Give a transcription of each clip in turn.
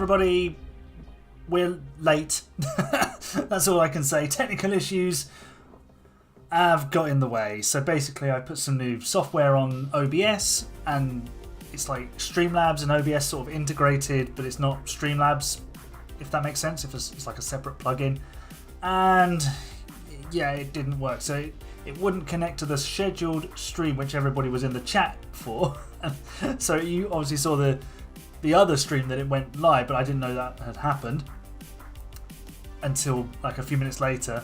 everybody. We're late. That's all I can say. Technical issues have got in the way. So basically I put some new software on OBS and it's like Streamlabs and OBS sort of integrated, but it's not Streamlabs, if that makes sense. If it's like a separate plugin. And yeah, it didn't work. So it wouldn't connect to the scheduled stream, which everybody was in the chat for. So you obviously saw the other stream that it went live, but I didn't know that had happened until like a few minutes later.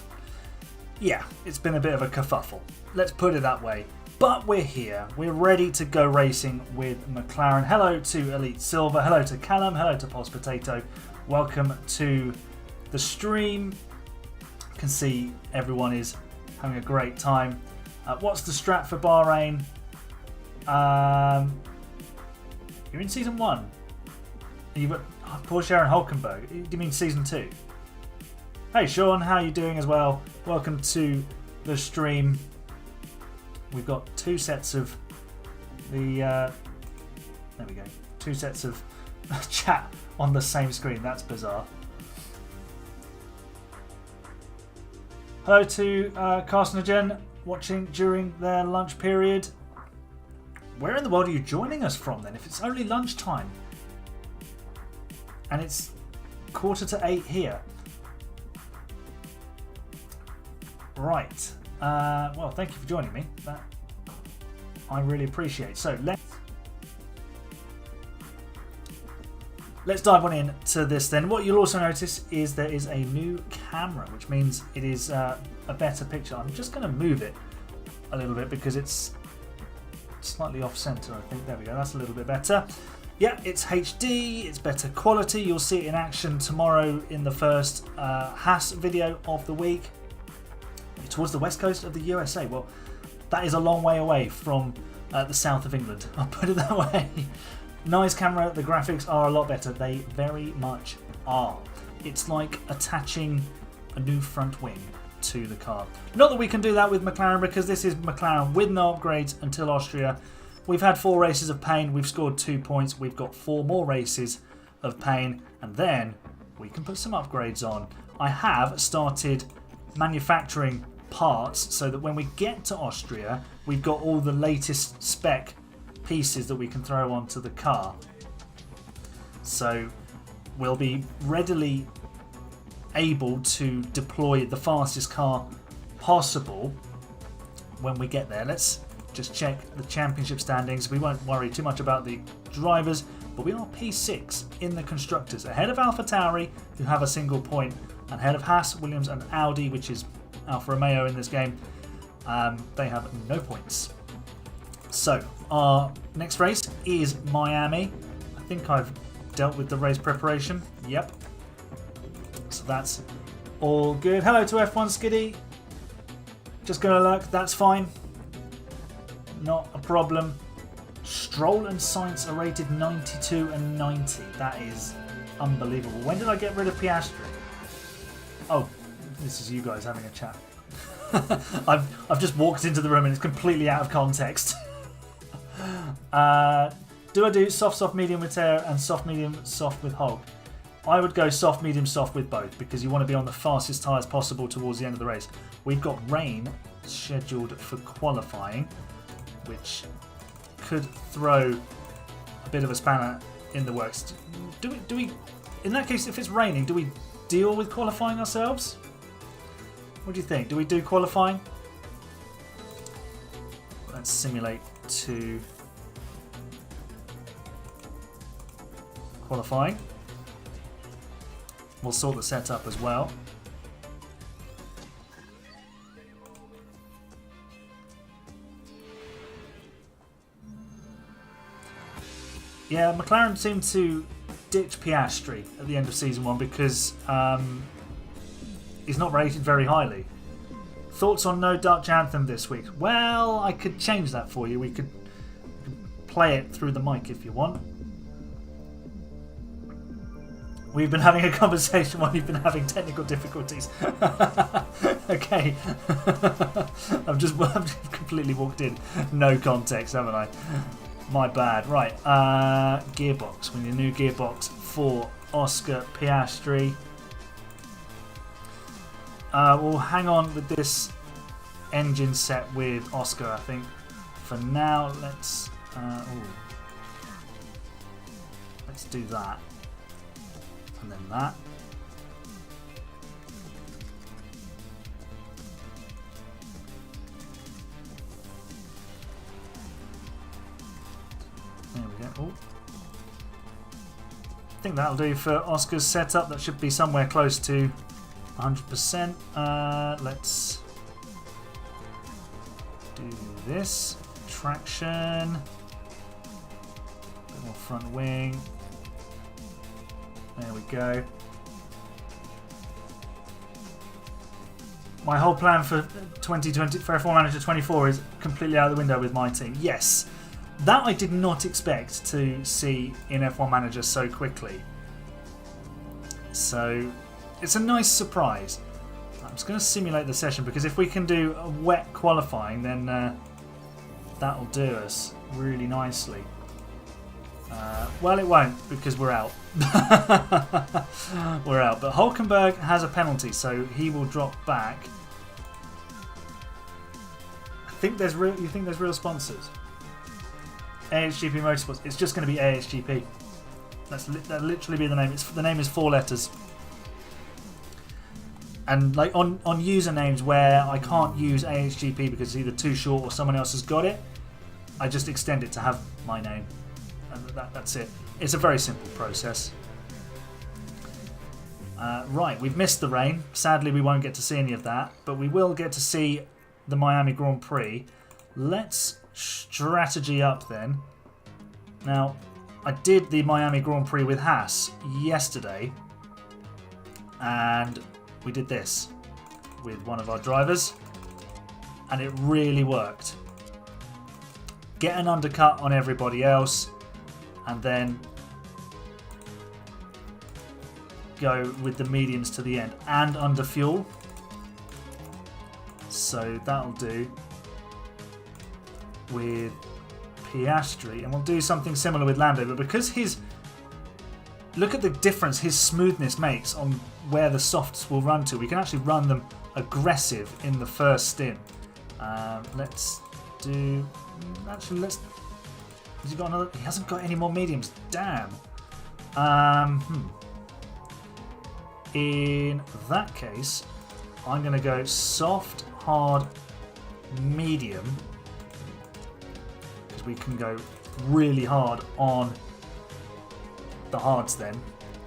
Yeah, it's been a bit of a kerfuffle. Let's put it that way. But we're here. We're ready to go racing with McLaren. Hello to Elite Silver. Hello to Callum. Hello to Pulse Potato. Welcome to the stream. You can see everyone is having a great time. What's the strat for Bahrain? You're in season 1. You've got Porsche and Hulkenberg. Do you mean season 2? Hey Sean, how are you doing as well? Welcome to the stream. We've got two sets of the there we go. Two sets of chat on the same screen. That's bizarre. Hello to Carcinogen watching during their lunch period. Where in the world are you joining us from then? If it's only lunchtime and it's 7:45 here. Right. Well, thank you for joining me. That I really appreciate. So let's dive on into this then. What you'll also notice is there is a new camera, which means it is a better picture. I'm just going to move it a little bit because it's slightly off center, I think. There we go. That's a little bit better. Yeah, it's HD. It's better quality. You'll see it in action tomorrow in the first Haas video of the week. Towards the west coast of the USA. Well, that is a long way away from the south of England. I'll put it that way. Nice camera. The graphics are a lot better. They very much are. It's like attaching a new front wing to the car. Not that we can do that with McLaren because this is McLaren with no upgrades until Austria. We've had 4 races of pain. We've scored 2 points. We've got 4 more races of pain. And then we can put some upgrades on. I have started manufacturing parts so that when we get to Austria we've got all the latest spec pieces that we can throw onto the car, so we'll be readily able to deploy the fastest car possible when we get there. Let's just check the championship standings. We won't worry too much about the drivers, but we are P6 in the constructors, ahead of AlphaTauri, who have a single point, and ahead of Haas, Williams and Audi, which is Alfa Romeo in this game. They have no points. So our next race is Miami. I think I've dealt with the race preparation. Yep. So that's all good. Hello to F1 Skiddy. Just gonna lurk, that's fine. Not a problem. Stroll and Sainz are rated 92 and 90. That is unbelievable. When did I get rid of Piastri? Oh, this is you guys having a chat. I've just walked into the room and it's completely out of context. Do I do soft, medium with Teo and soft, medium, soft with Hulk? I would go soft, medium, soft with both because you want to be on the fastest tyres possible towards the end of the race. We've got rain scheduled for qualifying, which could throw a bit of a spanner in the works. Do we? In that case, if it's raining, do we deal with qualifying ourselves? What do you think? Do we do qualifying? Let's simulate to qualifying. We'll sort the setup as well. Yeah, McLaren seemed to ditch Piastri at the end of season 1 because he's not rated very highly. Thoughts on no Dutch anthem this week? Well, I could change that for you. We could play it through the mic if you want. We've been having a conversation while you've been having technical difficulties. Okay. I've just completely walked in. No context, haven't I? My bad. Right. Gearbox. We need a new gearbox for Oscar Piastri. We'll hang on with this engine set with Oscar, I think. For now, let's do that. And then that. There we go. Ooh. I think that'll do for Oscar's setup. That should be somewhere close to 100%. Let's do this. Traction. Bit more front wing. There we go. My whole plan for 2020 for F1 Manager 24 is completely out of the window with my team. Yes, that I did not expect to see in F1 Manager so quickly. So it's a nice surprise. I'm just going to simulate the session because if we can do a wet qualifying, then that'll do us really nicely. Well, it won't because we're out. We're out. But Hulkenberg has a penalty, so he will drop back. I think there's real. You think there's real sponsors? AHGP Motorsports. It's just going to be AHGP. That'll literally be the name. The name is 4 letters. And like on usernames where I can't use AHGP because it's either too short or someone else has got it, I just extend it to have my name. And that's it. It's a very simple process. Right, we've missed the rain. Sadly, we won't get to see any of that, but we will get to see the Miami Grand Prix. Let's strategy up then. Now, I did the Miami Grand Prix with Haas yesterday, and we did this with one of our drivers, and it really worked. Get an undercut on everybody else, and then go with the mediums to the end and under fuel. So that'll do with Piastri, and we'll do something similar with Lando, but because look at the difference his smoothness makes on where the softs will run to. We can actually run them aggressive in the first stint. Let's do. Actually, let's. Has he got another? He hasn't got any more mediums. Damn. In that case, I'm going to go soft, hard, medium, because we can go really hard on the hards. Then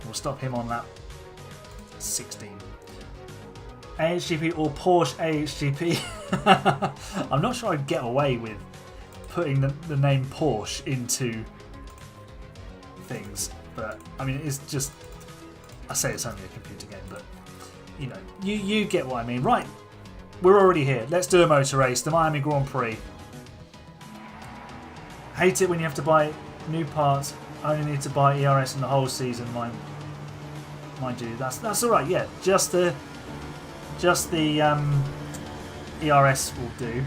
we'll stop him on that 16. AHGP or Porsche AHGP. I'm not sure I'd get away with putting the name Porsche into things, but I mean, it's just, I say it's only a computer game, but you know, you get what I mean. Right, we're already here. Let's do a motor race, the Miami Grand Prix. Hate it when you have to buy new parts. Only need to buy ERS in the whole season, mind you. That's all right. Yeah, just the ERS will do.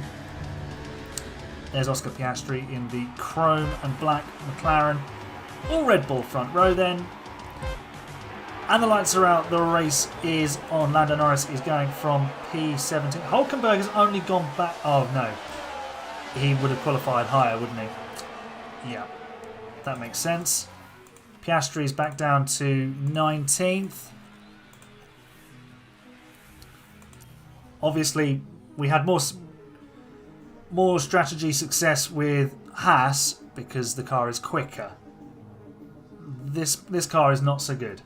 There's Oscar Piastri in the chrome and black McLaren. All Red Bull front row then. And the lights are out. The race is on. Lando Norris is going from P17. Hulkenberg has only gone back. Oh no. He would have qualified higher, wouldn't he? Yeah. That makes sense. Piastri is back down to 19th. Obviously, we had more strategy success with Haas because the car is quicker. This car is not so good.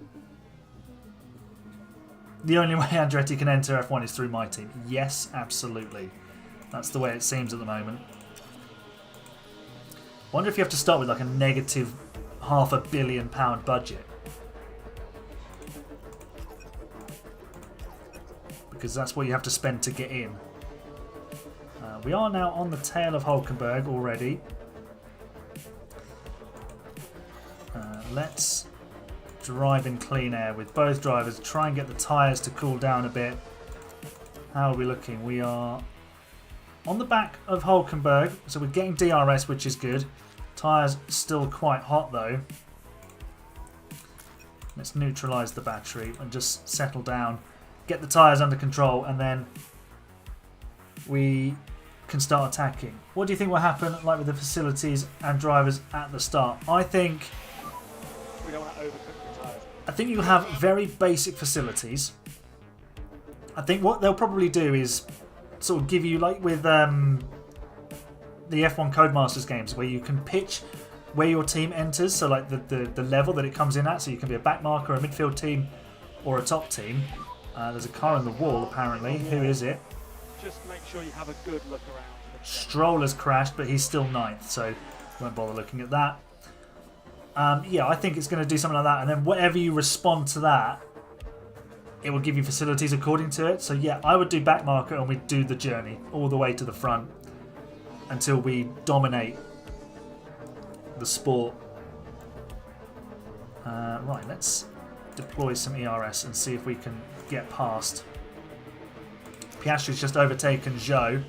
The only way Andretti can enter F1 is through my team. Yes, absolutely. That's the way it seems at the moment. Wonder if you have to start with like a negative £500 million budget. Because that's what you have to spend to get in. We are now on the tail of Hulkenberg already. Let's drive in clean air with both drivers. Try and get the tyres to cool down a bit. How are we looking? We are on the back of Hulkenberg, so we're getting DRS, which is good. Tyres still quite hot though. Let's neutralise the battery and just settle down, get the tyres under control, and then we can start attacking. What do you think will happen, like with the facilities and drivers at the start? I think we don't want to overcook the tyres. I think you'll have very basic facilities. I think what they'll probably do is sort of give you, like with the F1 Codemasters games, where you can pitch where your team enters, so like the level that it comes in at, so you can be a back marker, a midfield team, or a top team. There's a car on the wall apparently. Who is it? Just make sure you have a good look around. Stroll has crashed, but he's still 9th, so won't bother looking at that. Yeah, I think it's going to do something like that, and then whatever you respond to that, it will give you facilities according to it. So yeah, I would do back marker, and we'd do the journey all the way to the front until we dominate the sport. Right, let's deploy some ERS and see if we can get past. Piastri's just overtaken Zhou.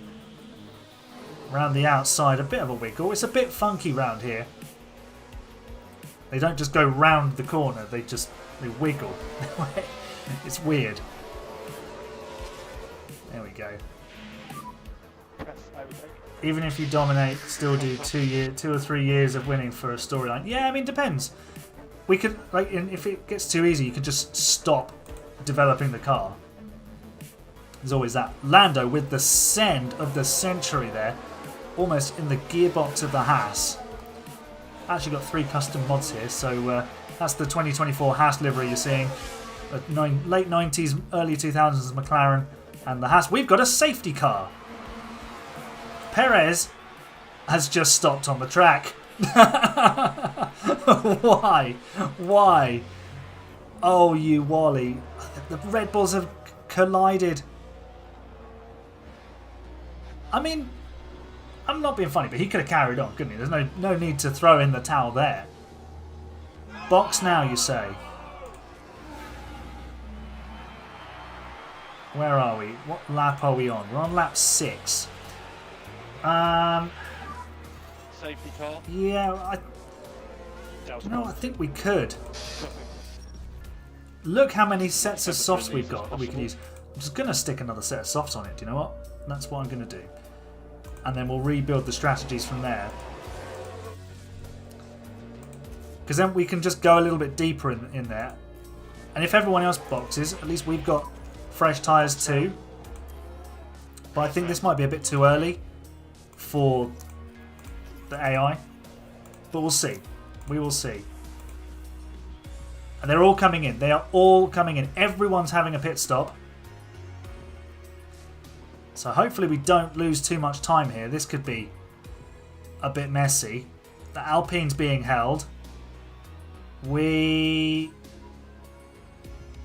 Round the outside, a bit of a wiggle. It's a bit funky round here. They don't just go round the corner, they wiggle. It's weird. There we go. Even if you dominate, still do 2 or 3 years of winning for a storyline. Yeah, I mean, depends. We could, like, if it gets too easy, you could just stop developing the car. There's always that. Lando with the send of the century there, almost in the gearbox of the Haas. Actually got 3 custom mods here, so that's the 2024 Haas livery you're seeing. Late 90s, early 2000s McLaren, and the Haas. We've got a safety car. Perez has just stopped on the track. Why? Why? Oh, you Wally. The Red Bulls have collided. I mean, I'm not being funny, but he could have carried on, couldn't he? There's no need to throw in the towel there. Box now, you say? Where are we? What lap are we on? We're on lap 6. Safety car? Yeah, I think we could. Look how many sets of softs we've got that we can use. I'm just going to stick another set of softs on it, do you know what? That's what I'm going to do. And then we'll rebuild the strategies from there. Because then we can just go a little bit deeper in there. And if everyone else boxes, at least we've got fresh tyres too. But I think this might be a bit too early for the AI. But we'll see. We will see. And they're all coming in. They are all coming in. Everyone's having a pit stop. So hopefully we don't lose too much time here. This could be a bit messy. The Alpine's being held. Well,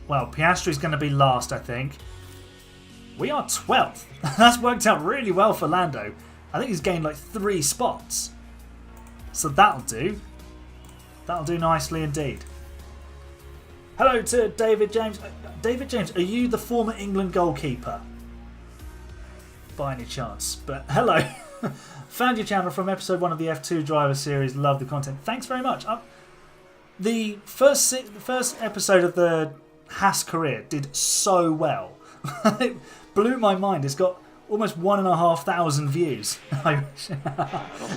Piastri's going to be last, I think. We are 12th. That's worked out really well for Lando. I think he's gained like 3 spots. So that'll do. That'll do nicely indeed. Hello to David James. David James, are you the former England goalkeeper? By any chance. But hello. Found your channel from episode 1 of the F2 Driver series. Love the content. Thanks very much. The first episode of the Haas career did so well. It blew my mind. It's got almost 1,500 views.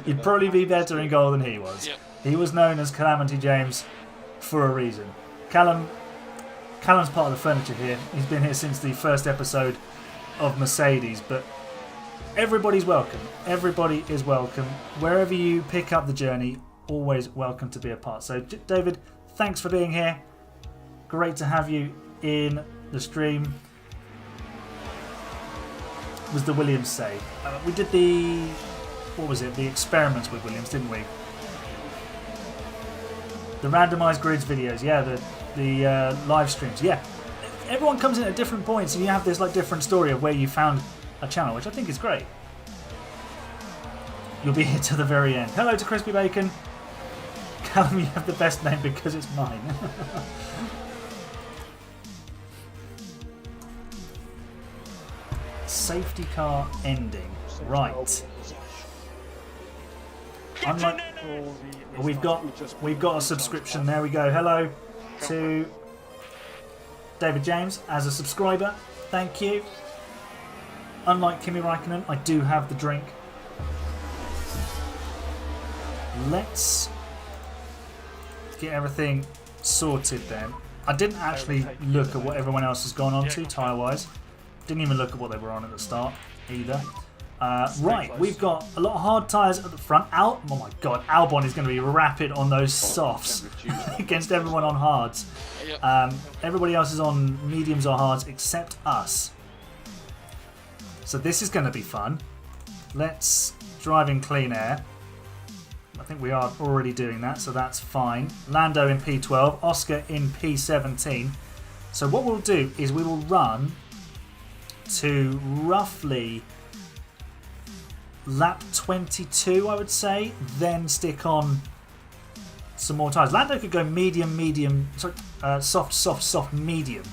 You'd probably be better in goal than he was. Yep. He was known as Calamity James for a reason. Callum's part of the furniture here. He's been here since the first episode of Mercedes, but everybody's welcome. Everybody is welcome. Wherever you pick up the journey, always welcome to be a part. So, David, thanks for being here. Great to have you in the stream. Was the Williams save? We did the the experiments with Williams, didn't we? The randomised grids videos, yeah, the live streams, yeah. Everyone comes in at different points, and you have this like different story of where you found a channel, which I think is great. You'll be here to the very end. Hello to Crispy Bacon. Callum, you have the best name because it's mine. Safety car ending. Right. Unlike, we've got a subscription. There we go. Hello. to David James as a subscriber. Thank you. Unlike Kimi Raikkonen, I do have the drink. Let's get everything sorted then. I didn't actually look at what everyone else has gone on to tyre-wise. Didn't even look at what they were on at the start either. Right, we've got a lot of hard tyres at the front. Oh my god, Albon is going to be rapid on those softs against everyone on hards. Everybody else is on mediums or hards except us. So this is going to be fun. Let's drive in clean air. I think we are already doing that, so that's fine. Lando in P12, Oscar in P17. So what we'll do is we will run to roughly lap 22, I would say, then stick on some more tyres. Lando could go medium, sorry, soft, medium,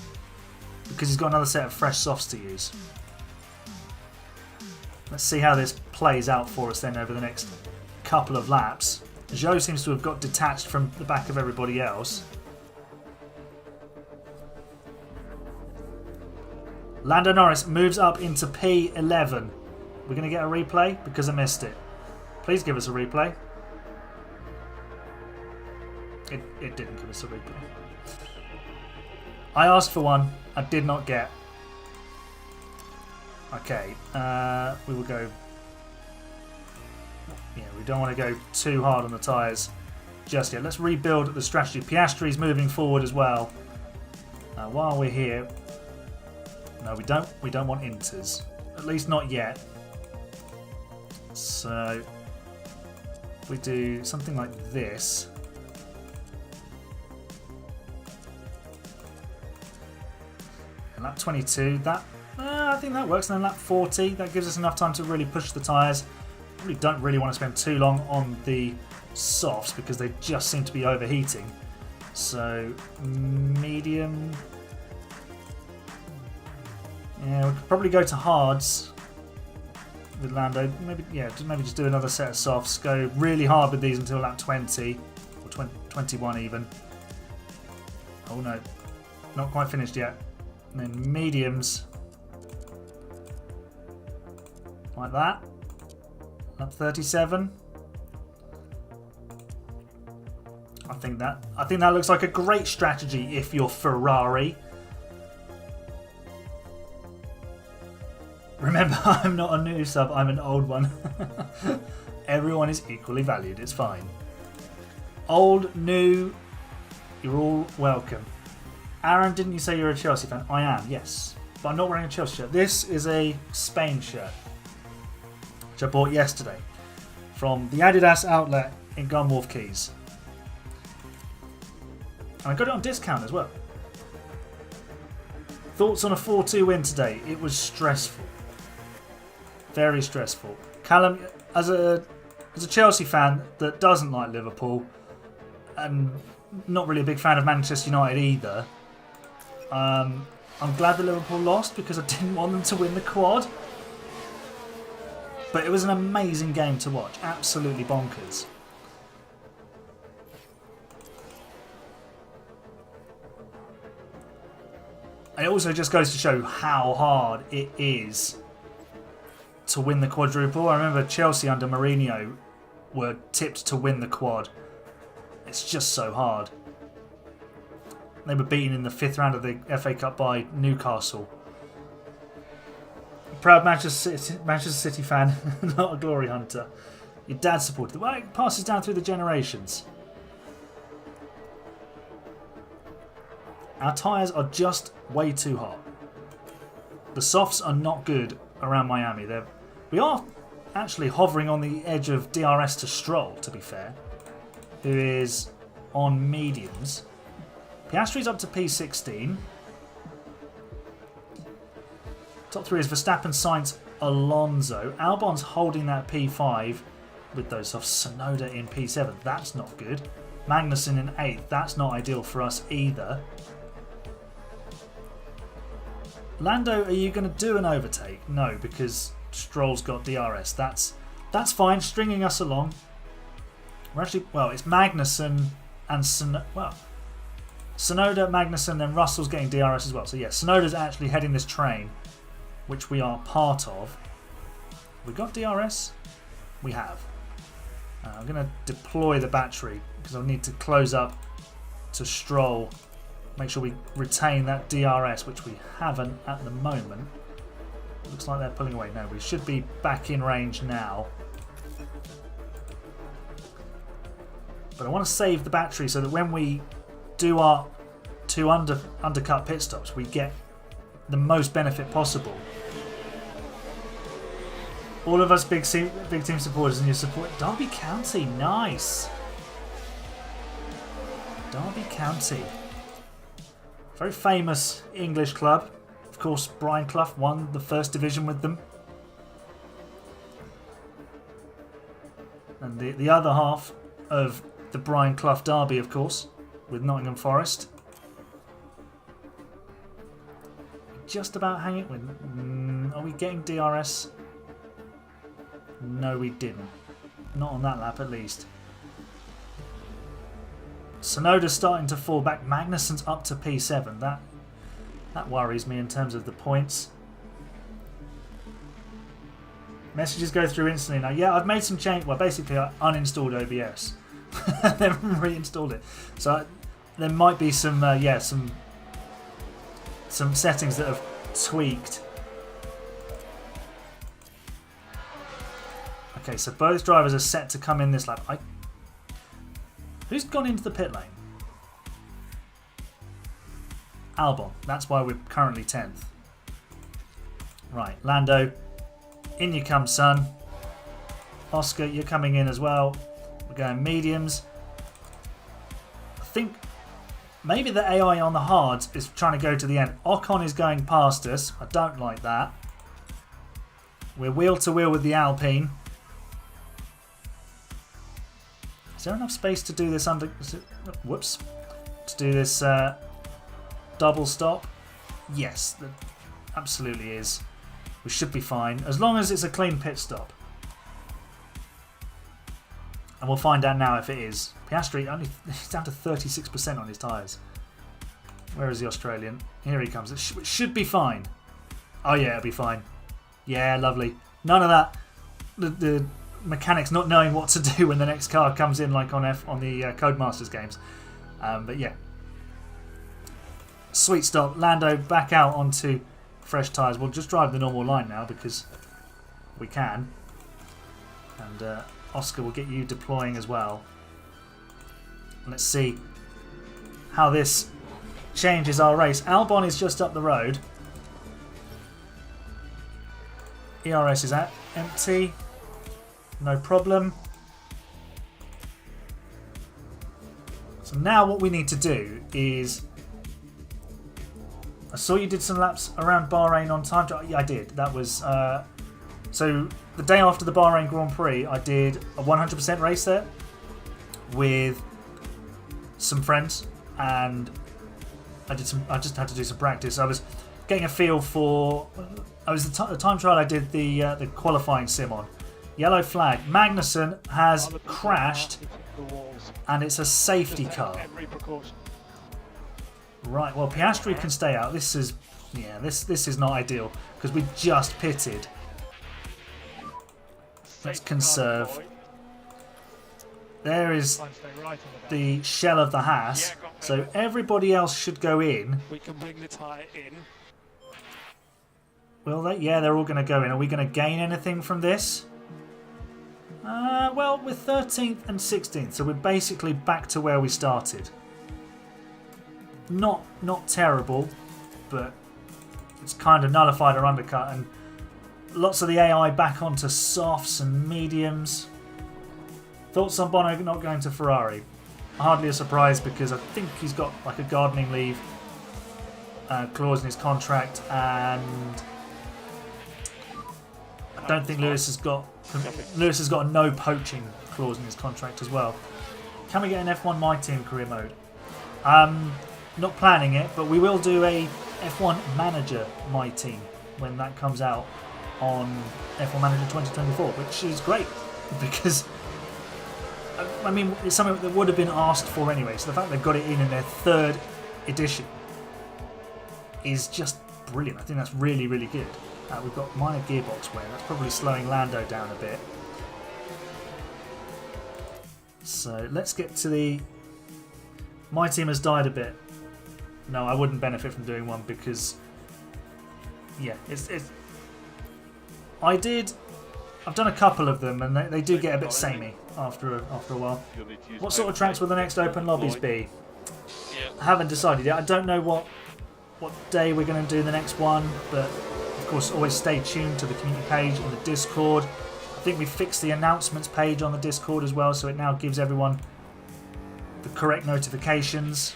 because he's got another set of fresh softs to use. Let's see how this plays out for us then over the next couple of laps. Zhou seems to have got detached from the back of everybody else. Lando Norris moves up into P11. We're going to get a replay because I missed it. Please give us a replay. It didn't give us a replay. I asked for one. I did not get. Okay. We will go. Yeah, we don't want to go too hard on the tyres just yet. Let's rebuild the strategy. Piastri's moving forward as well. While we're here, no, we don't. We don't want inters, at least not yet. So we do something like this. And lap 22. That I think that works. And then lap 40. That gives us enough time to really push the tyres. Probably don't really want to spend too long on the softs because they just seem to be overheating. So medium. Yeah, we could probably go to hards with Lando. Maybe just do another set of softs. Go really hard with these until lap 20 or 21 even. Oh no, not quite finished yet. And then mediums like that. Lap 37. I think that looks like a great strategy if you're Ferrari. Remember, I'm not a new sub, I'm an old one. Everyone is equally valued, it's fine. Old, new, you're all welcome. Aaron, didn't you say you're a Chelsea fan? I am, yes. But I'm not wearing a Chelsea shirt. This is a Spain shirt, which I bought yesterday from the Adidas outlet in Gunwharf Keys. And I got it on discount as well. Thoughts on a 4-2 win today? It was stressful. Very stressful. Callum, as a Chelsea fan that doesn't like Liverpool, and not really a big fan of Manchester United either, I'm glad that Liverpool lost because I didn't want them to win the quad. But it was an amazing game to watch. Absolutely bonkers. And it also just goes to show how hard it is to win the quadruple. I remember Chelsea under Mourinho were tipped to win the quad. It's just so hard. They were beaten in the 5th round of the FA Cup by Newcastle. Proud Manchester City fan, not a glory hunter. Your dad supported. Well, it passes down through the generations. Our tyres are just way too hot. The softs are not good around Miami. We are actually hovering on the edge of DRS to Stroll, to be fair, who is on mediums. Piastri's up to P16. Top 3 is Verstappen, Sainz, Alonso. Albon's holding that P5 with those softs. Tsunoda in P7. That's not good. Magnussen in 8th. That's not ideal for us either. Lando, are you going to do an overtake? No, because Stroll's got DRS. That's fine, stringing us along. We're actually, well, it's Magnussen and Sonoda, Magnussen, then Russell's getting DRS as well. So yeah, Sonoda's actually heading this train, which we are part of. We got DRS? We have. I'm going to deploy the battery because I'll need to close up to Stroll. Make sure we retain that DRS, which we haven't at the moment. Looks like they're pulling away. No, we should be back in range now. But I want to save the battery so that when we do our 2 undercut pit stops, we get the most benefit possible. All of us big team supporters and your support. Derby County, nice. Derby County. Very famous English club. Of course, Brian Clough won the first division with them. And the other half of the Brian Clough derby, of course, with Nottingham Forest. Just about hanging with. Are we getting DRS? No, we didn't. Not on that lap, at least. Sonoda's starting to fall back. Magnussen's up to P7. That worries me in terms of the points. Messages go through instantly now. Yeah, I've made some change. Well, basically, I uninstalled OBS, then reinstalled it. So there might be some, some settings that have tweaked. Okay, so both drivers are set to come in this lap. Who's gone into the pit lane? Albon. That's why we're currently 10th. Right, Lando. In you come, son. Oscar, you're coming in as well. We're going mediums. I think maybe the AI on the hards is trying to go to the end. Ocon is going past us. I don't like that. We're wheel to wheel with the Alpine. Is there enough space to do this whoops. To do this double stop? Yes, there absolutely is. We should be fine, as long as it's a clean pit stop. And we'll find out now if it is. Piastri, he's down to 36% on his tyres. Where is the Australian? Here he comes. It should be fine. Oh yeah, it'll be fine. Yeah, lovely. None of that. The mechanics not knowing what to do when the next car comes in, like on the Codemasters games. But yeah. Sweet stop. Lando back out onto fresh tyres. We'll just drive the normal line now because we can. And Oscar will get you deploying as well. Let's see how this changes our race. Albon is just up the road. ERS is empty. No problem. So now what we need to do is... I saw you did some laps around Bahrain on time. Yeah, I did. That was... so the day after the Bahrain Grand Prix, I did a 100% race there with some friends, and I just had to do some practice. I was getting a feel for... the time trial I did the qualifying sim on. Yellow flag. Magnussen has crashed, and it's a safety car. Right. Well, Piastri can stay out. This is not ideal because we just pitted. Let's conserve. There is the shell of the Haas. So everybody else should go in. We can bring the tyre in. Will they? Yeah, they're all going to go in. Are we going to gain anything from this? Well, we're 13th and 16th, so we're basically back to where we started. Not terrible, but it's kind of nullified our undercut, and lots of the AI back onto softs and mediums. Thoughts on Bono not going to Ferrari? Hardly a surprise because I think he's got like a gardening leave clause in his contract, and I don't think Lewis has got a no poaching clause in his contract as well. Can we get an F1 My Team career mode? Not planning it, but we will do a F1 Manager My Team when that comes out on F1 Manager 2024, which is great because I mean it's something that would have been asked for anyway. So the fact they've got it in their third edition is just brilliant. I think that's really, really good. We've got minor gearbox wear. That's probably slowing Lando down a bit. So let's get to the... My team has died a bit. No, I wouldn't benefit from doing one because... Yeah, it's... I've done a couple of them and they do get a bit samey after a while. What sort of tracks will the next open lobbies be? I haven't decided yet. I don't know what day we're going to do the next one, but of course always stay tuned to the community page on the Discord. I think we fixed the announcements page on the Discord as well, so it now gives everyone the correct notifications.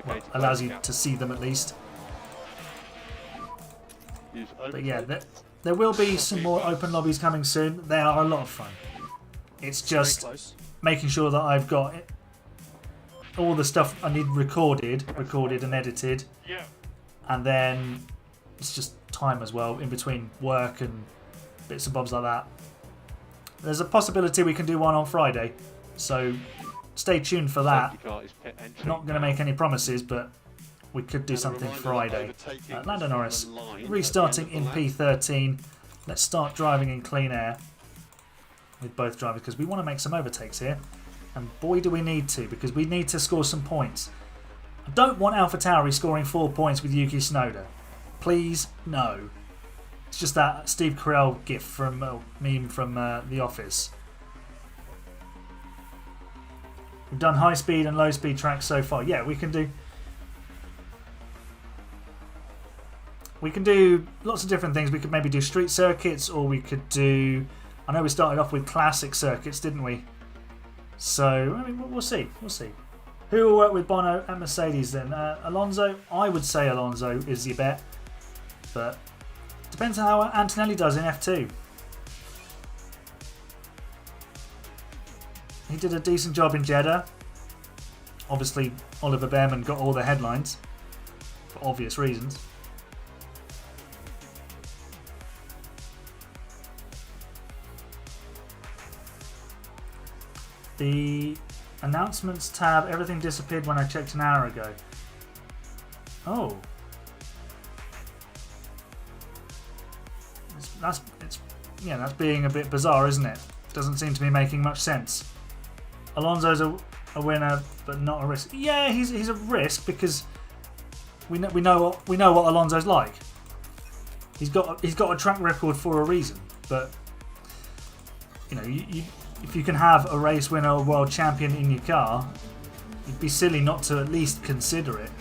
Well, allows you to see them at least. But yeah, there will be some more open lobbies coming soon. They are a lot of fun. It's just making sure that I've got all the stuff I need recorded and edited. Yeah. And then it's just time as well in between work and bits and bobs like that. There's a possibility we can do one on Friday, so stay tuned for that. Not going to make any promises, but we could do something Friday. Lando Norris restarting in P13. Let's start driving in clean air with both drivers because we want to make some overtakes here. And boy do we need to, because we need to score some points. I don't want AlphaTauri scoring 4 points with Yuki Tsunoda. Please, no. It's just that Steve Carell gif from meme from The Office. We've done high speed and low speed tracks so far. Yeah, we can do lots of different things. We could maybe do street circuits, or we could do... I know we started off with classic circuits, didn't we? So, I mean, we'll see. We'll see. Who will work with Bono at Mercedes then? Alonso? I would say Alonso is your bet. But depends on how Antonelli does in F2. He did a decent job in Jeddah. Obviously, Oliver Behrman got all the headlines for obvious reasons. The announcements tab, everything disappeared when I checked an hour ago. Oh. That's being a bit bizarre, isn't it? Doesn't seem to be making much sense. Alonso's a winner, but not a risk. Yeah, he's a risk because we know what Alonso's like. He's got a track record for a reason, but you know, if you can have a race winner or world champion in your car, you'd be silly not to at least consider it.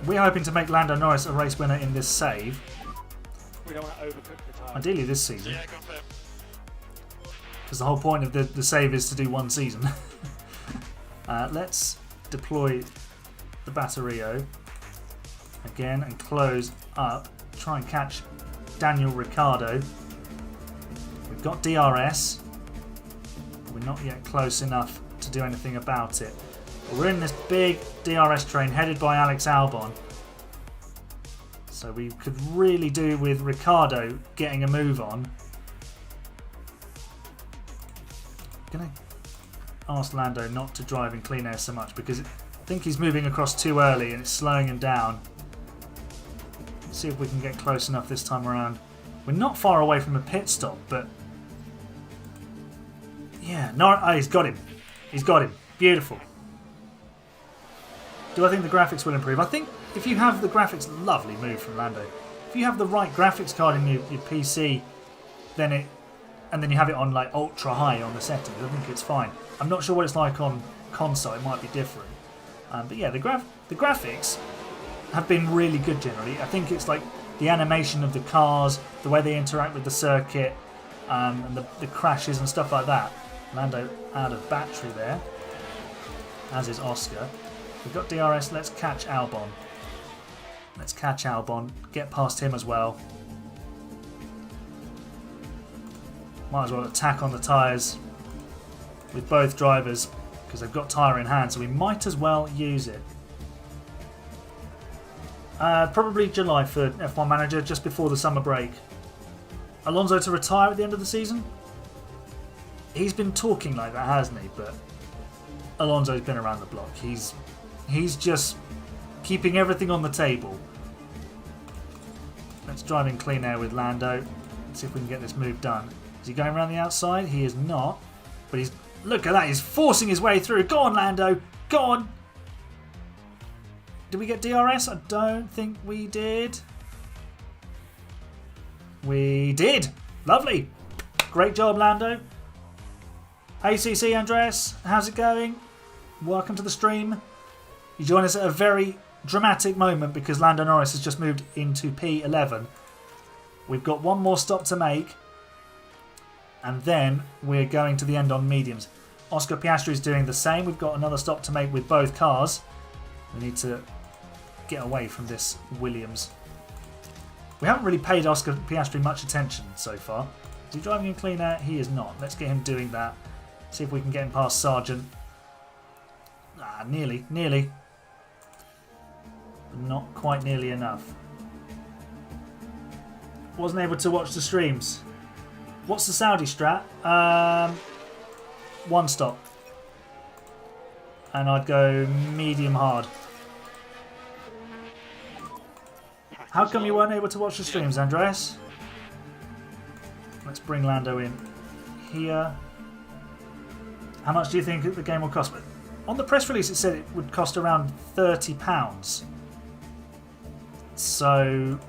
We're hoping to make Lando Norris a race winner in this save. We don't want to overcook the tyre. Ideally this season. Because the whole point of the save is to do one season. Let's deploy the Batterio again and close up. Try and catch Daniel Ricciardo. We've got DRS. But we're not yet close enough to do anything about it. But we're in this big DRS train headed by Alex Albon. So we could really do with Ricciardo getting a move on. I'm going to ask Lando not to drive in clean air so much because I think he's moving across too early and it's slowing him down. Let's see if we can get close enough this time around. We're not far away from a pit stop, but yeah, he's got him. He's got him. Beautiful. Do I think the graphics will improve? I think if you have the graphics, lovely move from Lando. If you have the right graphics card in your PC, then you have it on like ultra high on the settings, I think it's fine. I'm not sure what it's like on console. It might be different. But yeah, the graphics have been really good generally. I think it's like the animation of the cars, the way they interact with the circuit, and the crashes and stuff like that. Lando out of battery there, as is Oscar. We've got DRS. Let's catch Albon. Let's catch Albon. Get past him as well. Might as well attack on the tyres with both drivers because they've got tyre in hand, so we might as well use it. Probably July for F1 Manager, just before the summer break. Alonso to retire at the end of the season? He's been talking like that, hasn't he? But Alonso's been around the block. He's just keeping everything on the table. Let's drive in clean air with Lando. Let's see if we can get this move done. Is he going around the outside? He is not. But he's... Look at that. He's forcing his way through. Go on, Lando. Go on. Did we get DRS? I don't think we did. We did. Lovely. Great job, Lando. Hey, CC Andreas. How's it going? Welcome to the stream. You join us at a very dramatic moment because Lando Norris has just moved into P11. We've got one more stop to make. And then we're going to the end on mediums. Oscar Piastri is doing the same. We've got another stop to make with both cars. We need to get away from this Williams. We haven't really paid Oscar Piastri much attention so far. Is he driving in clean air? He is not. Let's get him doing that. See if we can get him past Sargent. Ah, nearly. Nearly. But not quite nearly enough. Wasn't able to watch the streams. What's the Saudi strat? One stop. And I'd go medium hard. How come you weren't able to watch the streams, Andreas? Let's bring Lando in here. How much do you think the game will cost? On the press release it said it would cost around £30. So...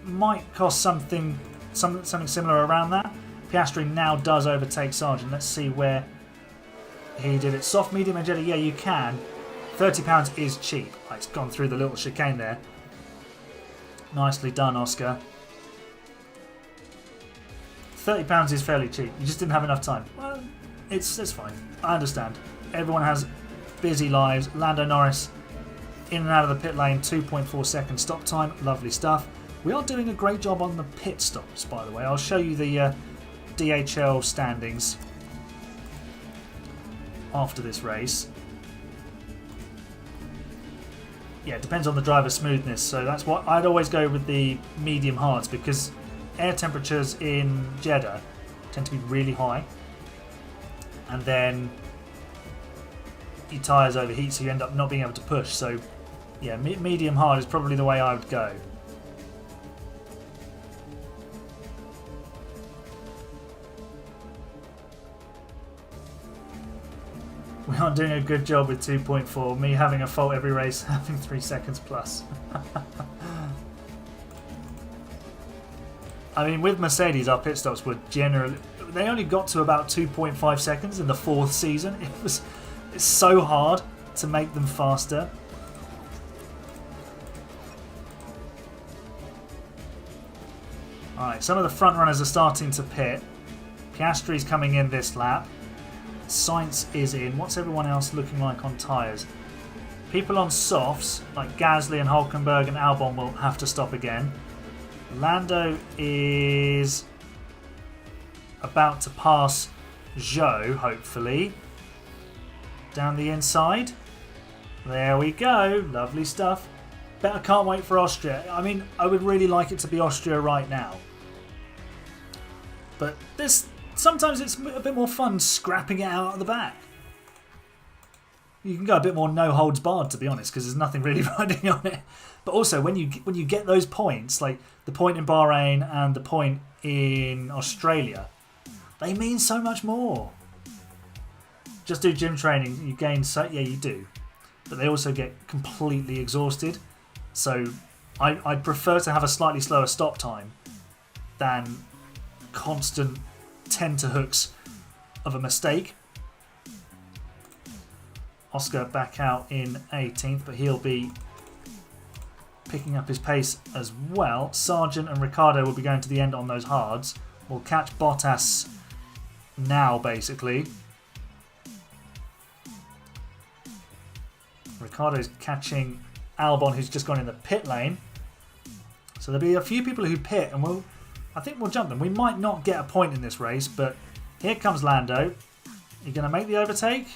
might cost something similar around that. Piastri now does overtake Sargent. Let's see where he did it. Soft, medium and Jedi. Yeah, you can. £30 is cheap. It's gone through the little chicane there. Nicely done, Oscar. £30 is fairly cheap. You just didn't have enough time. Well, it's fine. I understand. Everyone has busy lives. Lando Norris in and out of the pit lane. 2.4 second stop time. Lovely stuff. We are doing a great job on the pit stops, by the way. I'll show you the DHL standings after this race. Yeah, it depends on the driver's smoothness. So that's what I'd always go with the medium hards because air temperatures in Jeddah tend to be really high. And then your tyres overheat, so you end up not being able to push. So yeah, medium hard is probably the way I would go. We aren't doing a good job with 2.4. Me having a fault every race, having 3 seconds plus. I mean, with Mercedes, our pit stops were generally... They only got to about 2.5 seconds in the 4th season. It's so hard to make them faster. Alright, some of the front runners are starting to pit. Piastri's coming in this lap. Sainz is in. What's everyone else looking like on tyres? People on softs, like Gasly and Hulkenberg and Albon, will have to stop again. Lando is about to pass Zhou, hopefully. Down the inside. There we go. Lovely stuff. Bet I can't wait for Austria. I mean, I would really like it to be Austria right now. But this... Sometimes it's a bit more fun scrapping it out at the back. You can go a bit more no holds barred, to be honest, because there's nothing really riding on it. But also, when you get those points, like the point in Bahrain and the point in Australia, they mean so much more. Just do gym training, you gain so... Yeah, you do. But they also get completely exhausted. So I'd prefer to have a slightly slower stop time than constant tenterhooks of a mistake. Oscar back out in 18th, but he'll be picking up his pace as well. Sargent and Ricciardo will be going to the end on those hards. We'll catch Bottas now, basically. Ricciardo's catching Albon, who's just gone in the pit lane. So there'll be a few people who pit, and I think we'll jump them. We might not get a point in this race, but here comes Lando. You going to make the overtake?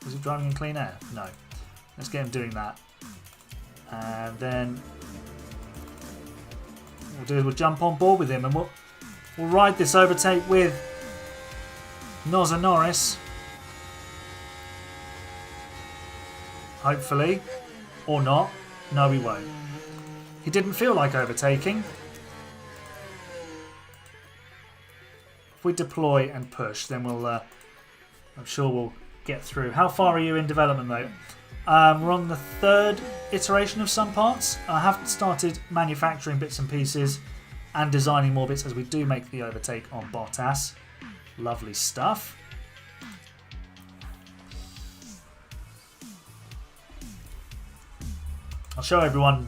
Was he driving in clean air? No. Let's get him doing that. And then what we'll do is we'll jump on board with him and we'll ride this overtake with Norris. hopefully. Or not. No, he won't. He didn't feel like overtaking. If we deploy and push, then we'll... I'm sure we'll get through. How far are you in development, though? We're on the 3rd iteration of some parts. I haven't started manufacturing bits and pieces and designing more bits as we do make the overtake on Bottas. Lovely stuff. I'll show everyone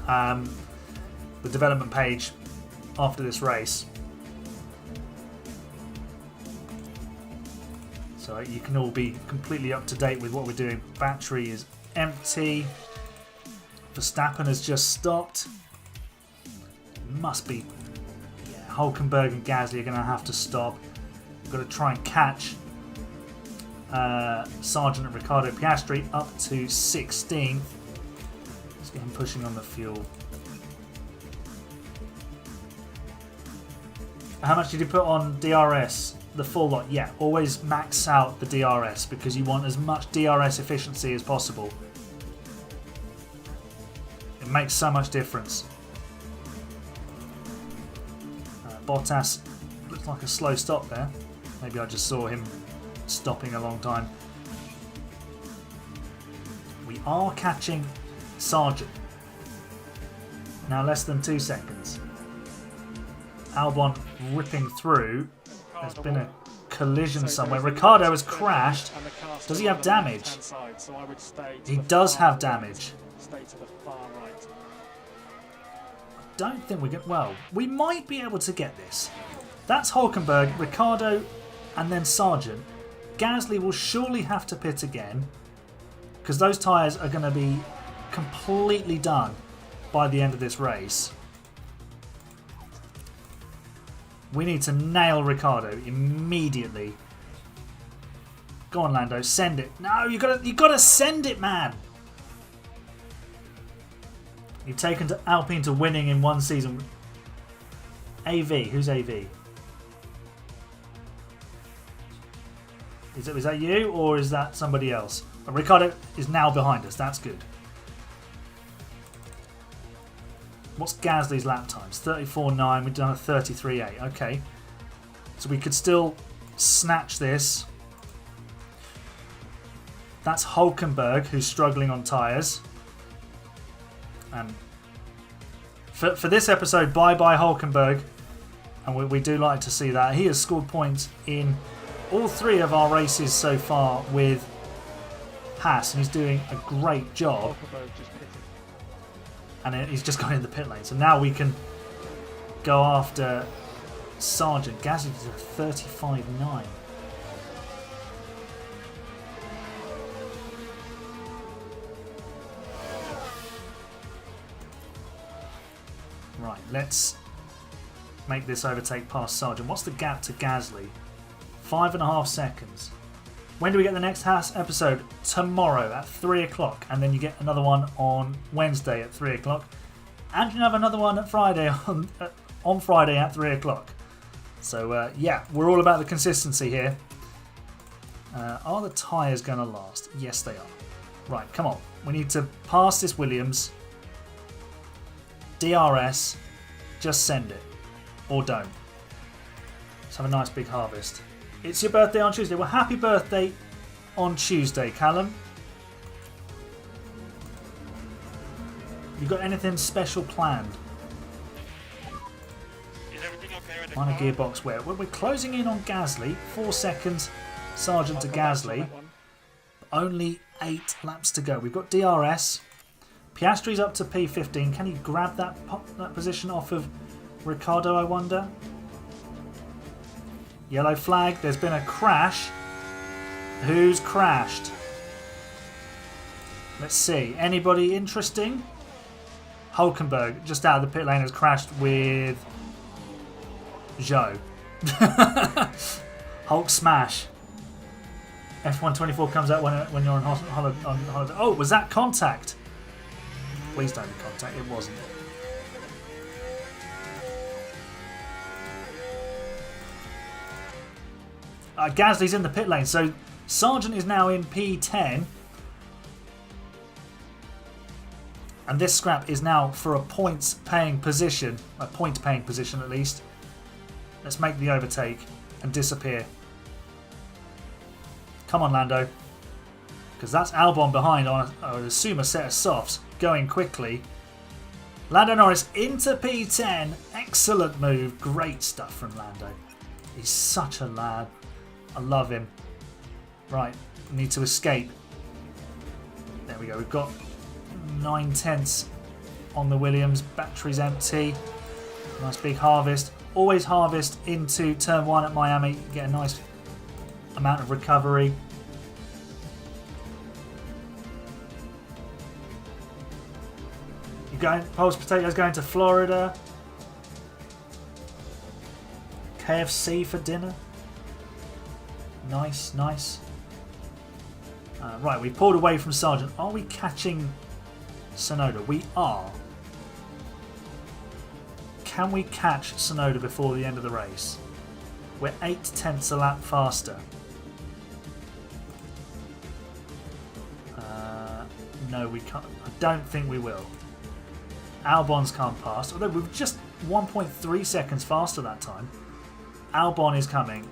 the development page after this race. So you can all be completely up to date with what we're doing. Battery is empty. Verstappen has just stopped. Must be... Yeah, Hulkenberg and Gasly are going to have to stop. We've got to try and catch Sargent and Riccardo Piastri up to 16th. Let's get him pushing on the fuel. How much did you put on DRS? The full lot? Yeah, always max out the DRS because you want as much DRS efficiency as possible. It makes so much difference. Bottas looks like a slow stop there. Maybe I just saw him stopping a long time. We are catching Sargent. Now less than 2 seconds. Albon ripping through. There's been a collision somewhere. Ricciardo has crashed. Does he have damage? He does have damage. I don't think we get... Well, we might be able to get this. That's Hulkenberg, Ricciardo, and then Sargent. Gasly will surely have to pit again because those tyres are going to be completely done by the end of this race. We need to nail Ricciardo immediately. Go on, Lando, send it. No, you gotta send it, man. You've taken Alpine to winning in one season. AV, who's AV? Is that you or is that somebody else? Ricciardo is now behind us. That's good. What's Gasly's lap times? 34.9. We've done a 33.8. Okay. So we could still snatch this. That's Hulkenberg, who's struggling on tyres. For this episode, bye-bye Hulkenberg. And we do like to see that. He has scored points in all 3 of our races so far with Haas. And he's doing a great job. And he's just gone in the pit lane. So now we can go after Sargent. Gasly is a 35.9. Right, let's make this overtake past Sargent. What's the gap to Gasly? 5.5 seconds. When do we get the next Haas episode? Tomorrow at 3 o'clock. And then you get another one on Wednesday at 3 o'clock. And you have another one at Friday on Friday at 3 o'clock. So, yeah, we're all about the consistency here. Are the tyres going to last? Yes, they are. Right, come on. We need to pass this Williams. DRS. Just send it. Or don't. Let's have a nice big harvest. It's your birthday on Tuesday. Well, happy birthday on Tuesday, Callum. You got anything special planned? Is everything okay with the Minor car? gearbox wear. Well, we're closing in on Gasly. 4 seconds, Sargent to Gasly. Only 8 laps to go. We've got DRS. Piastri's up to P15. Can he grab that position off of Ricciardo, I wonder? Yellow flag. There's been a crash. Who's crashed? Let's see. Anybody interesting? Hulkenberg, just out of the pit lane, has crashed with Zhou. Hulk smash. F124 comes out when you're on holiday. Oh, was that contact? Please don't be contact. It wasn't. Gasly's in the pit lane, so Sargent is now in P10. And this scrap is now for a point-paying position at least. Let's make the overtake and disappear. Come on, Lando. Because that's Albon behind on, I would assume, a set of softs. Going quickly. Lando Norris into P10. Excellent move. Great stuff from Lando. He's such a lad. I love him. Right, we need to escape. There we go. We've got 9/10 on the Williams. Battery's empty. Nice big harvest. Always harvest into turn 1 at Miami. Get a nice amount of recovery. You're going, Pulse Potatoes going to Florida. KFC for dinner. Nice, nice. Right, we pulled away from Sargent. Are we catching Sonoda? We are. Can we catch Sonoda before the end of the race? We're 8/10 a lap faster. No, we can't. I don't think we will. Albon's come past, although we were just 1.3 seconds faster that time. Albon is coming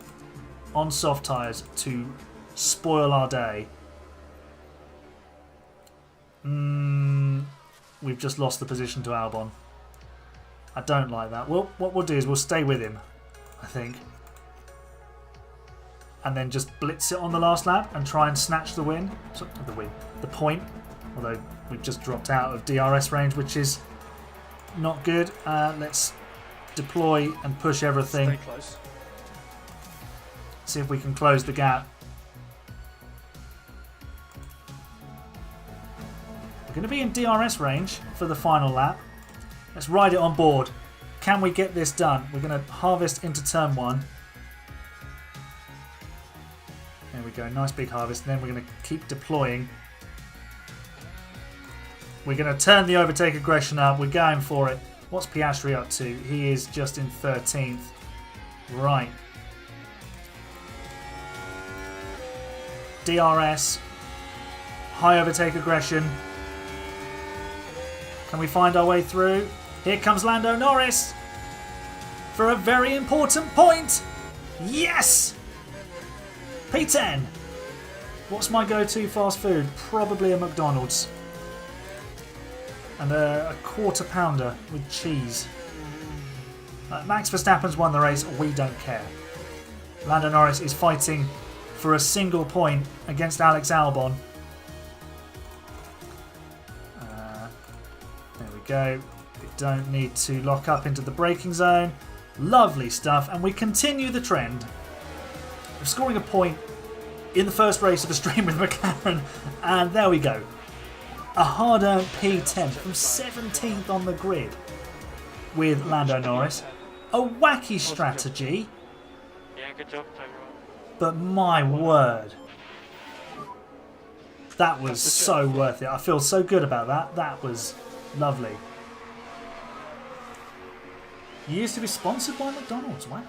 on soft tyres to spoil our day. We've just lost the position to Albon. I don't like that. Well, what we'll do is we'll stay with him, I think. And then just blitz it on the last lap and try and snatch the win. The point. Although we've just dropped out of DRS range, which is not good. Let's deploy and push everything. Stay close. See if we can close the gap. We're going to be in DRS range for the final lap. Let's ride it on board. Can we get this done? We're going to harvest into turn 1. There we go. Nice big harvest. And then we're going to keep deploying. We're going to turn the overtake aggression up. We're going for it. What's Piastri up to? He is just in 13th. Right. DRS. High overtake aggression. Can we find our way through? Here comes Lando Norris for a very important point. Yes! P10. What's my go-to fast food? Probably a McDonald's. And a quarter pounder with cheese. Max Verstappen's won the race. We don't care. Lando Norris is fighting for a single point against Alex Albon. There we go. We don't need to lock up into the braking zone. Lovely stuff. And we continue the trend of scoring a point in the first race of the stream with McLaren. And there we go. A hard-earned P10 from 17th on the grid with Lando Norris. A wacky strategy. Yeah, good job, everyone. But my word. That was so worth it. I feel so good about that. That was lovely. You used to be sponsored by McDonald's. Wow.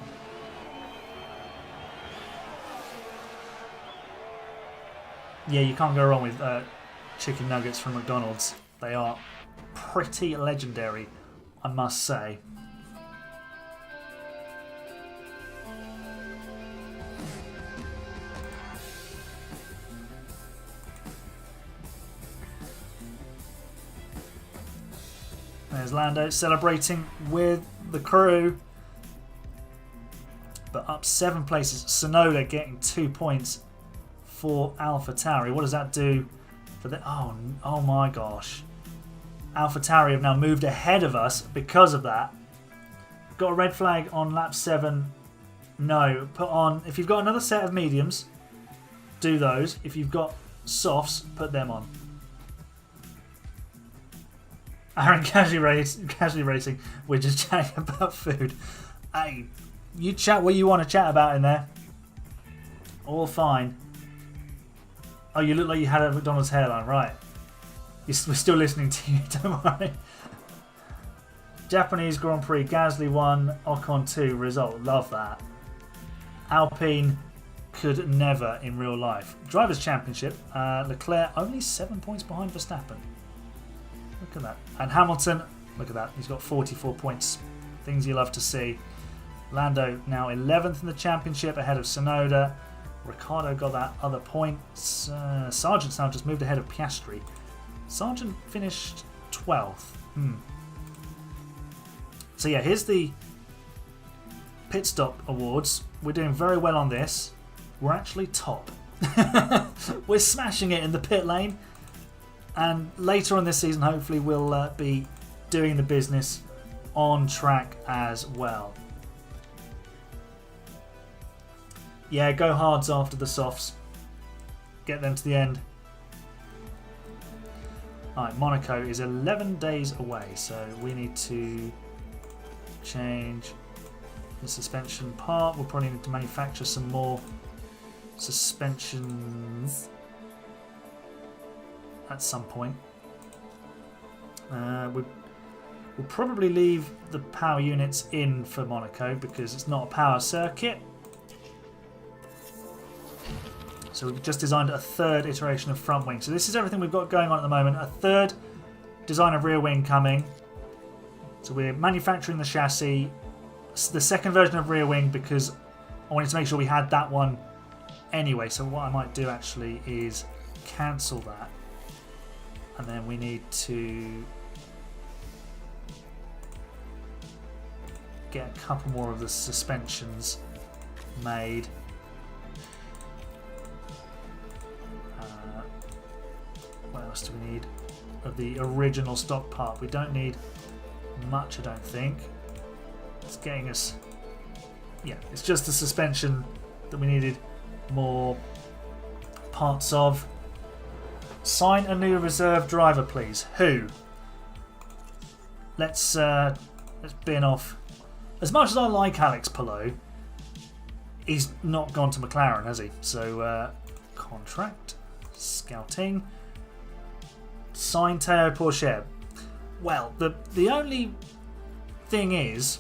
Yeah, you can't go wrong with chicken nuggets from McDonald's. They are pretty legendary, I must say. There's Lando celebrating with the crew. But up 7 places. Tsunoda getting 2 points for AlphaTauri. What does that do for the... Oh my gosh. AlphaTauri have now moved ahead of us because of that. Got a red flag on lap 7. No. Put on... If you've got another set of mediums, do those. If you've got softs, put them on. Aaron, casually racing. We're just chatting about food. Hey, you chat what you want to chat about in there. All fine. Oh, you look like you had a McDonald's hairline, right? We're still listening to you, don't worry. Japanese Grand Prix, Gasly 1, Ocon 2 result. Love that. Alpine could never in real life. Drivers' Championship, Leclerc only 7 points behind Verstappen. Look at that. And Hamilton, look at that. He's got 44 points. Things you love to see. Lando now 11th in the championship ahead of Tsunoda. Ricciardo got that other point. Sargent's now just moved ahead of Piastri. Sargent finished 12th. So yeah, here's the pit stop awards. We're doing very well on this. We're actually top. We're smashing it in the pit lane. And later on this season, hopefully, we'll be doing the business on track as well. Yeah, go hards after the softs. Get them to the end. Alright, Monaco is 11 days away, so we need to change the suspension part. We'll probably need to manufacture some more suspensions at some point. We'll probably leave the power units in for Monaco because it's not a power circuit. So we've just designed a third iteration of front wing. So this is everything we've got going on at the moment. A third design of rear wing coming. So we're manufacturing the chassis. The second version of rear wing because I wanted to make sure we had that one anyway. So what I might do actually is cancel that. And then we need to get a couple more of the suspensions made. What else do we need of the original stock part? We don't need much, I don't think. It's getting us... Yeah, it's just the suspension that we needed more parts of. Sign a new reserve driver, please. Who? Let's bin off. As much as I like Alex Palou, he's not gone to McLaren, has he? So, contract, scouting. Sign Théo Pourchaire. Well, the only thing is,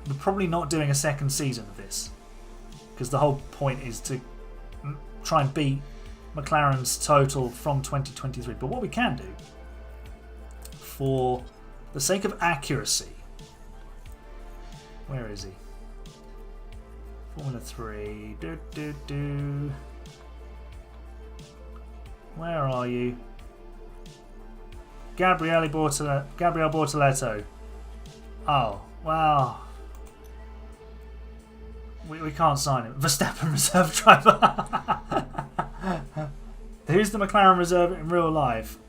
we're probably not doing a second season of this because the whole point is to try and beat McLaren's total from 2023. But what we can do, for the sake of accuracy, where is he? Formula 3. Where are you? Gabriele Bortoletto. Oh, wow. We can't sign him. Verstappen reserve driver. Who's the McLaren reserve in real life?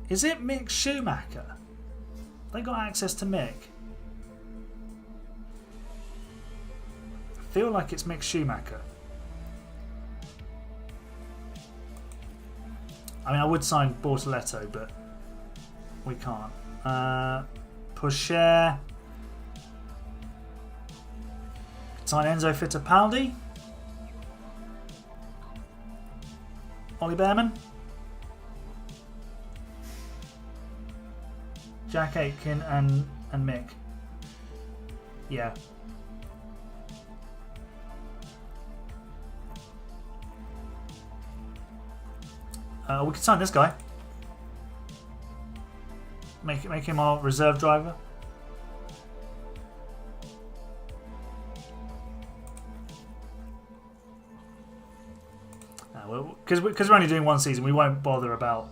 Is it Mick Schumacher? They got access to Mick. I feel like it's Mick Schumacher. I mean, I would sign Bortoletto, but we can't. Pourchaire. Sign Enzo Fittipaldi. Ollie Behrman. Jack Aitken and Mick. Yeah. We could sign this guy. Make him our reserve driver. Well, because we're only doing one season, we won't bother about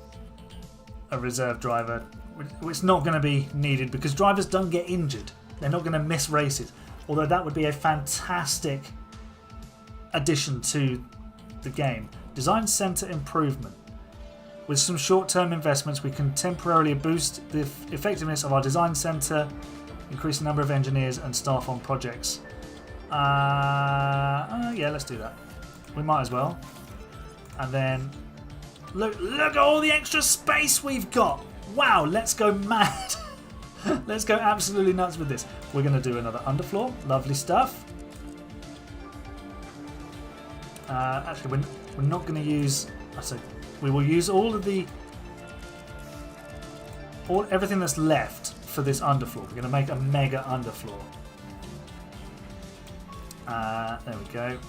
a reserve driver. It's not going to be needed because drivers don't get injured. They're not going to miss races. Although that would be a fantastic addition to the game. Design centre improvement. With some short-term investments, we can temporarily boost the effectiveness of our design centre, increase the number of engineers and staff on projects. Yeah, let's do that. We might as well. And then, look at all the extra space we've got. Wow, let's go mad. Let's go absolutely nuts with this. We're going to do another underfloor. Lovely stuff. Actually, we're not going to use... We will use everything that's left for this underfloor. We're going to make a mega underfloor. There we go.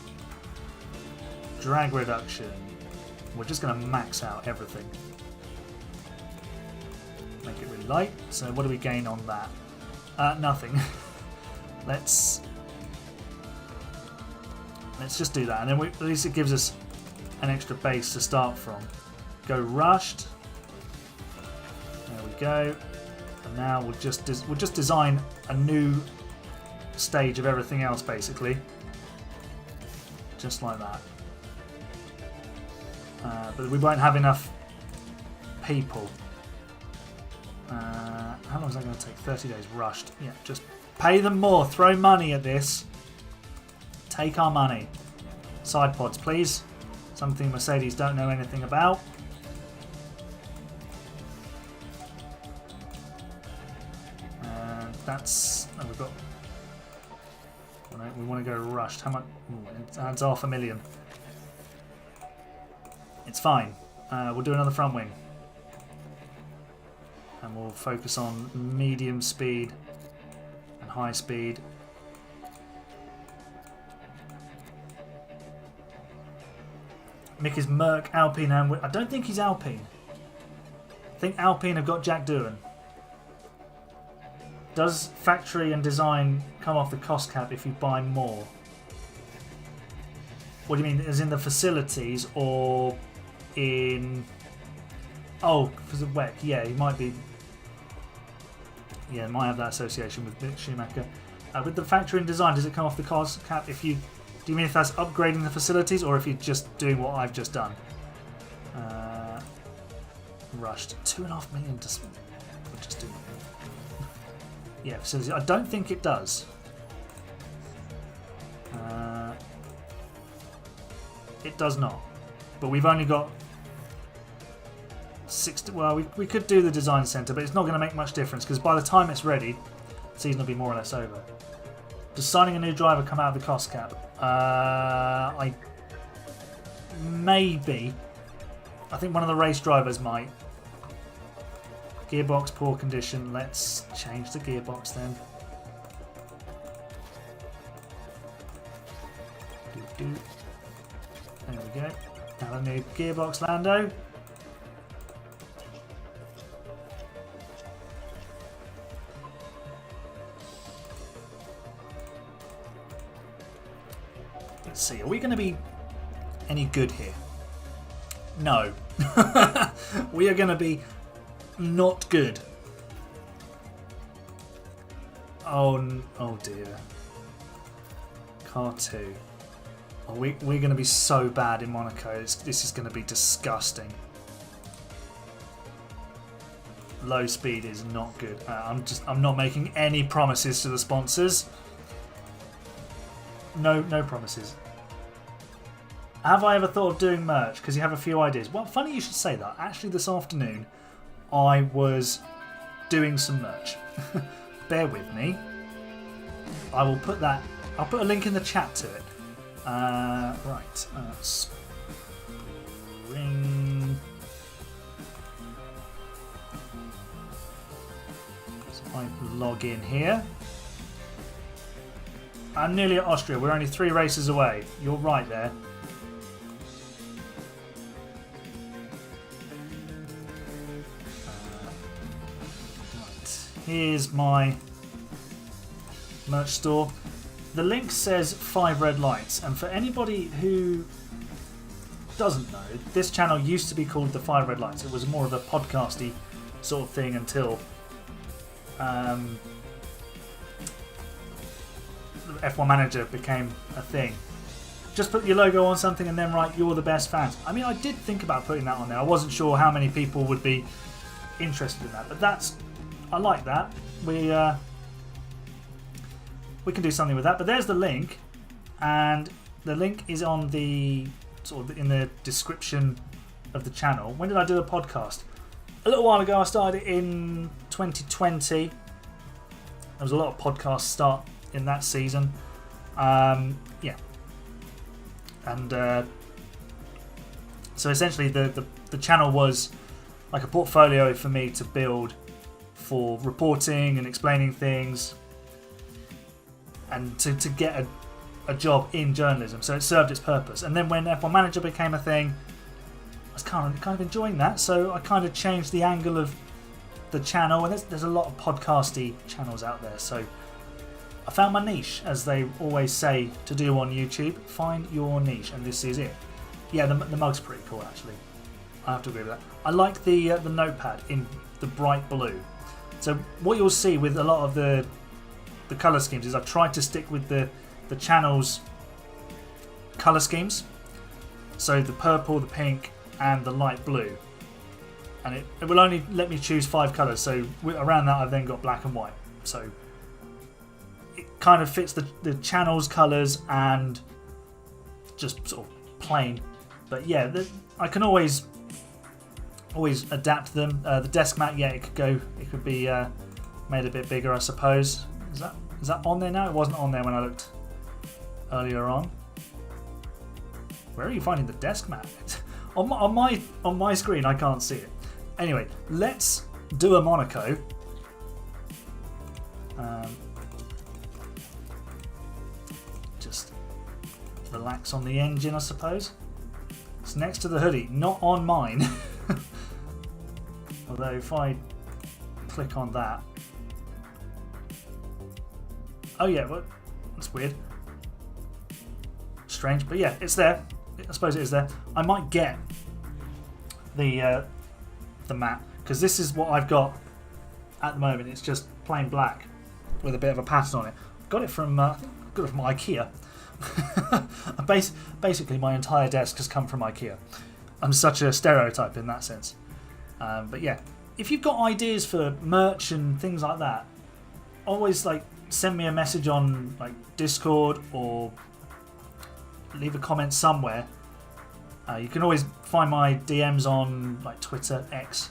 Drag reduction. We're just going to max out everything. Make it really light. So what do we gain on that? Nothing. Let's just do that, and then at least it gives us an extra base to start from. Go rushed. There we go. And now we'll just design a new stage of everything else, basically, just like that. But we won't have enough people. How long is that going to take? 30 days rushed. Yeah, just pay them more. Throw money at this. Take our money. Side pods, please. Something Mercedes don't know anything about. And that's... Oh, we've got... We want to go rushed. How much? It adds $500,000. It's fine. We'll do another front wing. And we'll focus on medium speed and high speed. Mick is Merc, Alpine, and I don't think he's Alpine. I think Alpine have got Jack Doohan. Does factory and design come off the cost cap if you buy more? What do you mean? As in the facilities or in... Oh, for the WEC. Yeah, he might be... Yeah, might have that association with Mick Schumacher. With the factory and design, does it come off the cost cap if you... Do you mean if that's upgrading the facilities or if you're just doing what I've just done? Rushed. $2.5 million to... We'll just do... Yeah, facilities. I don't think it does. It does not. But we've only got 60... Well, we could do the design centre, but it's not going to make much difference because by the time it's ready, the season will be more or less over. Does signing a new driver come out of the cost cap? Maybe. I think one of the race drivers might. Gearbox, poor condition. Let's change the gearbox then. There we go. Now a new gearbox, Lando. Let's see, are we going to be any good here? No. We are going to be not good. Oh dear. Car 2. Oh, we're going to be so bad in Monaco. This is going to be disgusting. Low speed is not good. I'm not making any promises to the sponsors. No promises. Have I ever thought of doing merch? Because you have a few ideas. Well, funny you should say that. Actually, this afternoon, I was doing some merch. Bear with me. I will put that... I'll put a link in the chat to it. Right. Spring... So I log in here. I'm nearly at Austria. We're only 3 races away. You're right there. Right. Here's my merch store. The link says 5 red lights, and for anybody who doesn't know, this channel used to be called the 5 red lights. It was more of a podcasty sort of thing until F1 Manager became a thing. Just put your logo on something and then write "You're the best fans." I mean, I did think about putting that on there. I wasn't sure how many people would be interested in that, but I like that. We can do something with that. But there's the link, and the link is on the sort of in the description of the channel. When did I do a podcast? A little while ago. I started it in 2020. There was a lot of podcasts start in that season. Yeah. And so essentially the channel was like a portfolio for me to build for reporting and explaining things and to get a job in journalism. So it served its purpose. And then when F1 Manager became a thing, I was kind of enjoying that. So I kind of changed the angle of the channel, and there's a lot of podcasty channels out there, so I found my niche, as they always say to do on YouTube. Find your niche, and this is it. Yeah, the mug's pretty cool, actually. I have to agree with that. I like the notepad in the bright blue. So what you'll see with a lot of the colour schemes is I've tried to stick with the channel's colour schemes. So the purple, the pink, and the light blue. And it will only let me choose 5 colours. So around that I've then got black and white. So it kind of fits the channel's colours and just sort of plain. But yeah, I can always adapt them. The desk mat, yeah, it could be made a bit bigger, I suppose. Is that on there now? It wasn't on there when I looked earlier on. Where are you finding the desk mat? on my screen, I can't see it. Anyway, let's do a Monaco. Just relax on the engine, I suppose. It's next to the hoodie, not on mine. Although if I click on that, oh yeah, well, that's weird, strange, but yeah, it's there. I suppose it is there. I might get the mat, because this is what I've got at the moment. It's just plain black with a bit of a pattern on it. Got it from I think I got it from IKEA. Basically, my entire desk has come from IKEA. I'm such a stereotype in that sense. But yeah, if you've got ideas for merch and things like that, always send me a message on Discord or leave a comment somewhere. You can always find my DMs on Twitter, X,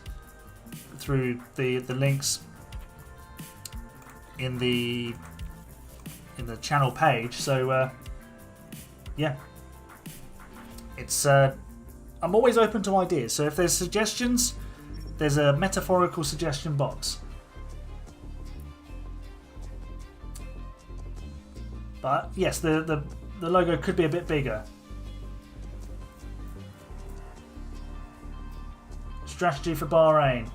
through the links in the channel page. So yeah, it's I'm always open to ideas. So if there's suggestions, there's a metaphorical suggestion box. But yes, the logo could be a bit bigger. Strategy for Bahrain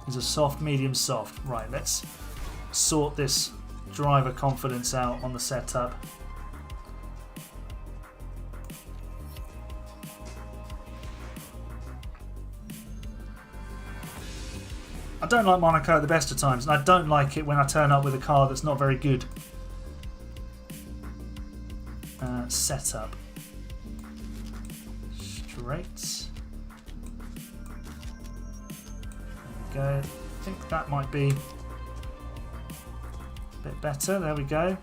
is a soft, medium, soft. Right, let's sort this driver confidence out on the setup. I don't like Monaco at the best of times, and I don't like it when I turn up with a car that's not very good. Setup. Straight. There we go. I think that might be a bit better. There we go.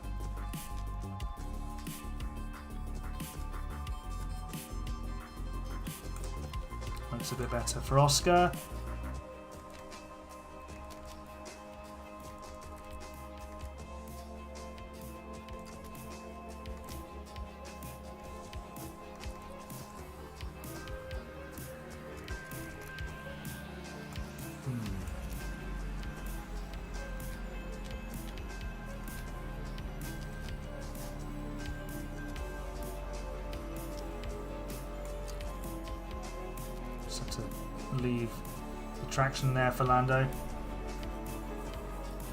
Looks a bit better for Oscar. Leave the traction there for Lando.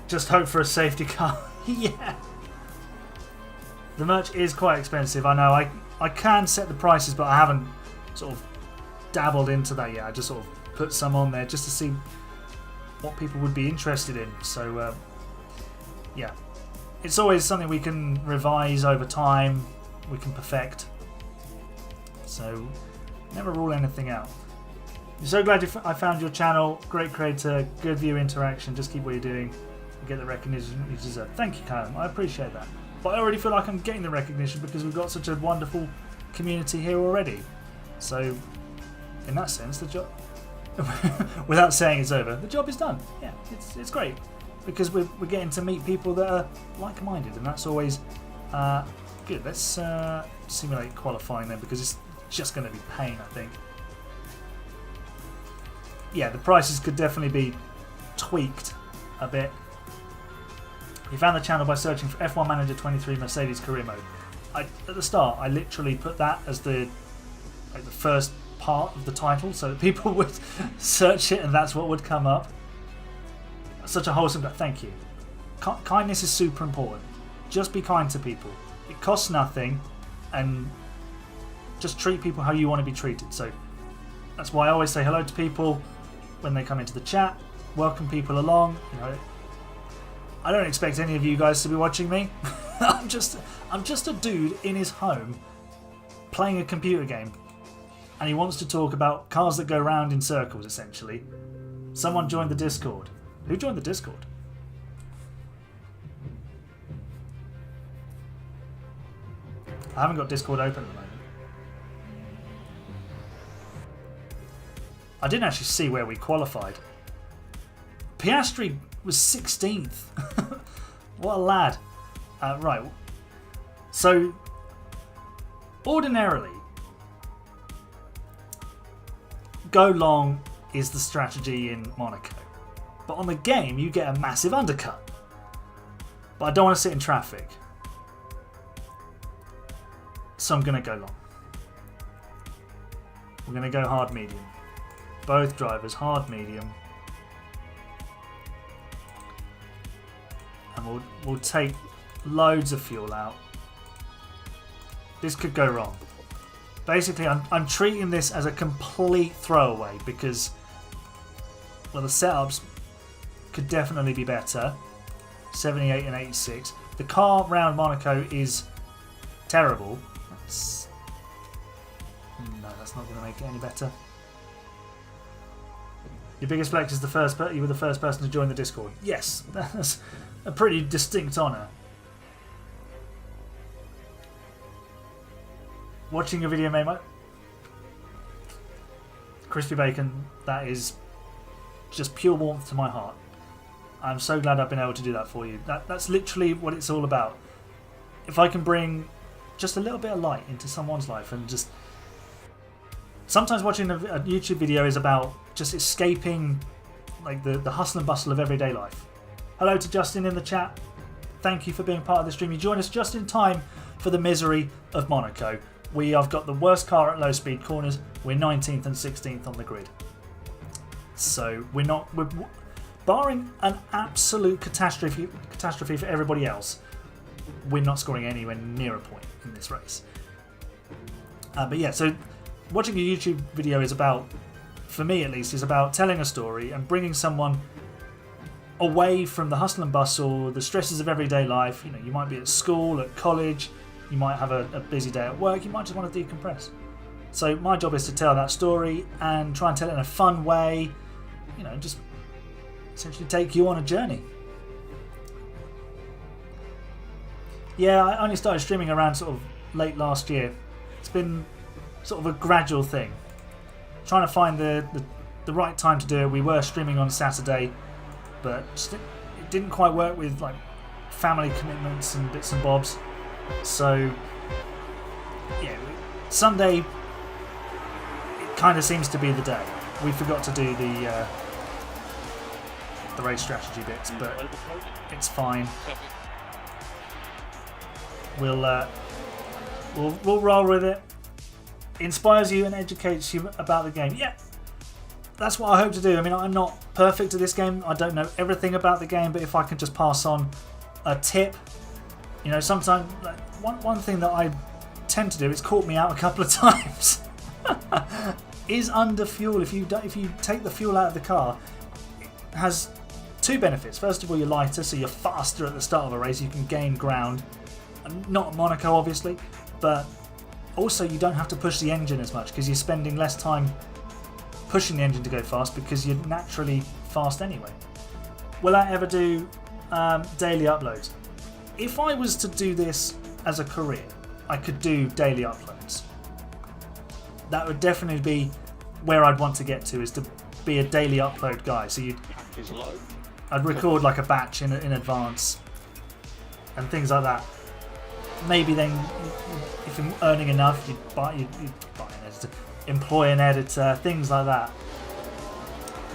Just hope for a safety car. Yeah. The merch is quite expensive. I know. I can set the prices, but I haven't sort of dabbled into that yet. I just sort of put some on there just to see what people would be interested in. So yeah, it's always something we can revise over time. We can perfect. So never rule anything out. I'm so glad I found your channel. Great creator, good view interaction. Just keep what you're doing and get the recognition you deserve. Thank you, Callum. I appreciate that. But I already feel like I'm getting the recognition because we've got such a wonderful community here already. So, in that sense, the job, without saying it's over, the job is done. Yeah, it's great because we're getting to meet people that are like-minded, and that's always good. Let's simulate qualifying then, because it's just going to be pain, I think. Yeah, the prices could definitely be tweaked a bit. You found the channel by searching for F1 Manager 23 Mercedes Career Mode. At the start, I literally put that as the first part of the title so that people would search it and that's what would come up. Such a wholesome... Thank you. Kindness is super important. Just be kind to people. It costs nothing, and just treat people how you want to be treated. So that's why I always say hello to people when they come into the chat. Welcome people along. You know, I don't expect any of you guys to be watching me. I'm just a dude in his home playing a computer game, and he wants to talk about cars that go round in circles. Essentially, someone joined the Discord. Who joined the Discord? I haven't got Discord open at the moment. I didn't actually see where we qualified. Piastri was 16th. What a lad. Right. So, ordinarily, go long is the strategy in Monaco. But on the game, you get a massive undercut. But I don't want to sit in traffic. So I'm going to go long. We're going to go hard medium. Both drivers, hard medium. And we'll take loads of fuel out. This could go wrong. Basically, I'm treating this as a complete throwaway because, well, the setups could definitely be better. 78 and 86. The car round Monaco is terrible. No, that's not going to make it any better. Your biggest flex is you were the first person to join the Discord. Yes, that's a pretty distinct honour. Watching your video, mate. Crispy bacon, that is just pure warmth to my heart. I'm so glad I've been able to do that for you. That's literally what it's all about. If I can bring just a little bit of light into someone's life, and just sometimes watching a YouTube video is about just escaping like the hustle and bustle of everyday life. Hello to Justin in the chat. Thank you for being part of the stream. You joined us just in time for the misery of Monaco. We have got the worst car at low speed corners. We're 19th and 16th on the grid. So we're barring an absolute catastrophe for everybody else, we're not scoring anywhere near a point in this race. But yeah, so watching a YouTube video is about, for me at least, is about telling a story and bringing someone away from the hustle and bustle, the stresses of everyday life. You know, you might be at school, at college, you might have a busy day at work, you might just want to decompress. So my job is to tell that story and try and tell it in a fun way, you know, just essentially take you on a journey. Yeah, I only started streaming around sort of late last year. It's been sort of a gradual thing. Trying to find the right time to do it. We were streaming on Saturday, but it didn't quite work with like family commitments and bits and bobs. So yeah, Sunday it kind of seems to be the day. We forgot to do the race strategy bits, but it's fine. We'll roll with it. Inspires you and educates you about the game. Yeah, that's what I hope to do. I mean, I'm not perfect at this game. I don't know everything about the game, but if I can just pass on a tip, you know, sometimes like, one thing that I tend to do, it's caught me out a couple of times, is under fuel. If you take the fuel out of the car, it has two benefits. First of all, you're lighter, so you're faster at the start of a race. You can gain ground. Not Monaco, obviously, but also you don't have to push the engine as much because you're spending less time pushing the engine to go fast because you're naturally fast anyway. Will I ever do daily uploads? If I was to do this as a career, I could do daily uploads. That would definitely be where I'd want to get to, is to be a daily upload guy. So I'd record like a batch in advance and things like that. Maybe then, if you're earning enough, you'd buy an editor, employ an editor, things like that.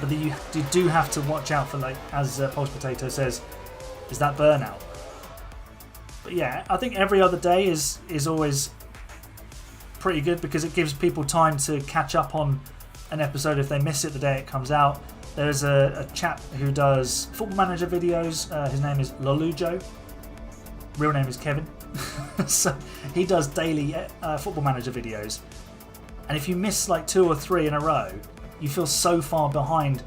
But you do have to watch out for, like, as Pulse Potato says, is that burnout. But yeah, I think every other day is always pretty good because it gives people time to catch up on an episode if they miss it the day it comes out. There's a chap who does Football Manager videos. His name is Lolujo. Real name is Kevin. So he does daily Football Manager videos. And if you miss like 2 or 3 in a row, you feel so far behind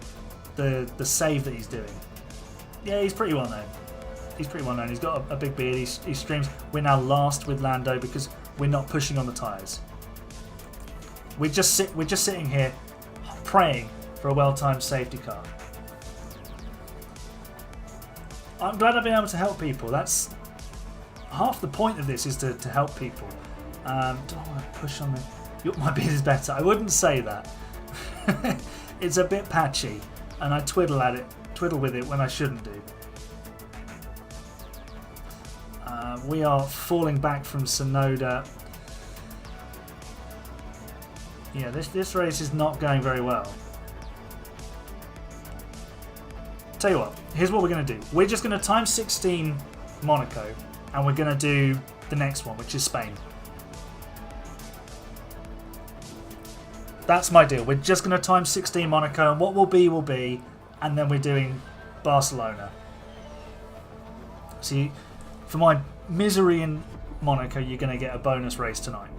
the save that he's doing. Yeah, he's pretty well known. He's pretty well known. He's got a big beard. He streams. We're now last with Lando because we're not pushing on the tyres. We're just sitting here praying for a well-timed safety car. I'm glad I've been able to help people. That's half the point of this, is to help people. Do I want to push on my beard is better? I wouldn't say that. It's a bit patchy, and I twiddle with it when I shouldn't do. We are falling back from Sonoda. Yeah, this race is not going very well. Tell you what, here's what we're going to do. We're just going to time 16 Monaco, and we're going to do the next one, which is Spain. That's my deal. We're just going to time 16 Monaco, and what will be, and then we're doing Barcelona. See, for my misery in Monaco, you're going to get a bonus race tonight.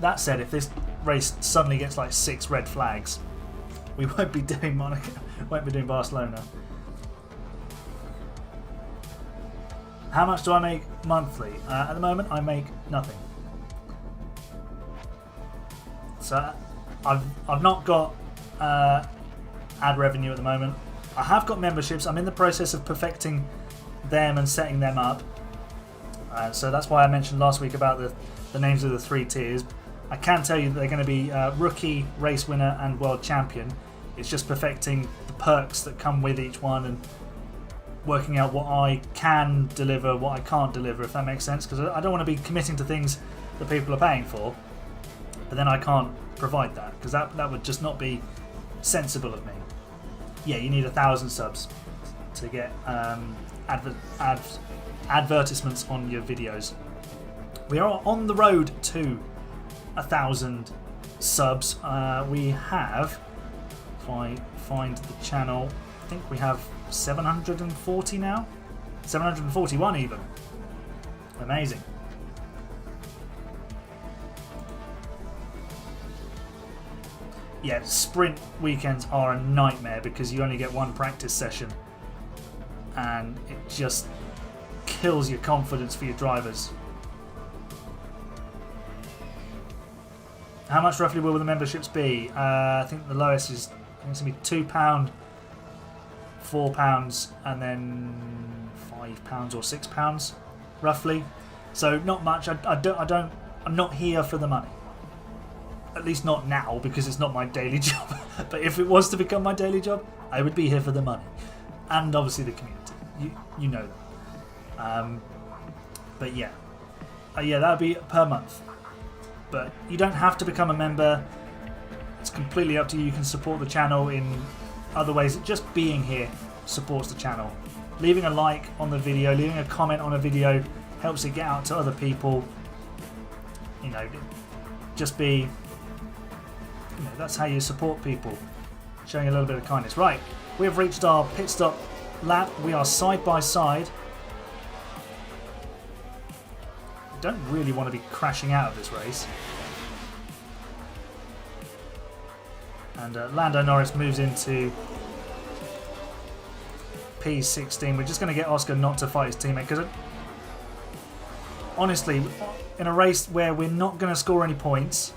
That said, if this race suddenly gets like 6 red flags, we won't be doing Monaco, won't be doing Barcelona. How much do I make monthly? At the moment, I make nothing. So I've not got ad revenue at the moment. I have got memberships. I'm in the process of perfecting them and setting them up. So that's why I mentioned last week about the names of the 3 tiers. I can tell you that they're going to be rookie, race winner, and world champion. It's just perfecting the perks that come with each one and working out what I can deliver, what I can't deliver, if that makes sense. Because I don't want to be committing to things that people are paying for, but then I can't provide that, because that would just not be sensible of me. Yeah, you need 1,000 subs to get advertisements on your videos. We are on the road to 1,000 subs. We have, if I find the channel, I think we have 740 now, 741 even. Amazing. Yeah, sprint weekends are a nightmare because you only get 1 practice session, and it just kills your confidence for your drivers. How much roughly will the memberships be? I think the lowest is, I think it's going to be £2, £4, and then £5 or £6 roughly. So not much. I'm not here for the money. At least not now, because it's not my daily job. But if it was to become my daily job, I would be here for the money, and obviously the community. You know that. But yeah, that would be per month. But you don't have to become a member. It's completely up to you. You can support the channel in other ways. Just being here supports the channel. Leaving a like on the video, leaving a comment on a video helps it get out to other people. You know, just be. You know, that's how you support people. Showing a little bit of kindness. Right, we have reached our pit stop lap. We are side by side. Don't really want to be crashing out of this race. And Lando Norris moves into P16. We're just going to get Oscar not to fight his teammate, because honestly, in a race where we're not going to score any points,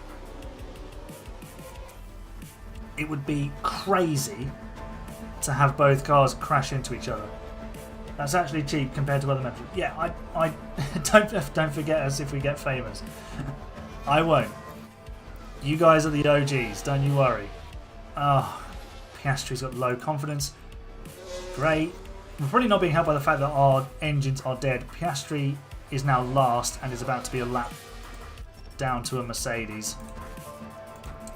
it would be crazy to have both cars crash into each other. That's actually cheap compared to other methods. Yeah, I don't forget us if we get famous. I won't. You guys are the OGs, don't you worry. Oh, Piastri's got low confidence. Great. We're probably not being helped by the fact that our engines are dead. Piastri is now last and is about to be a lap down to a Mercedes.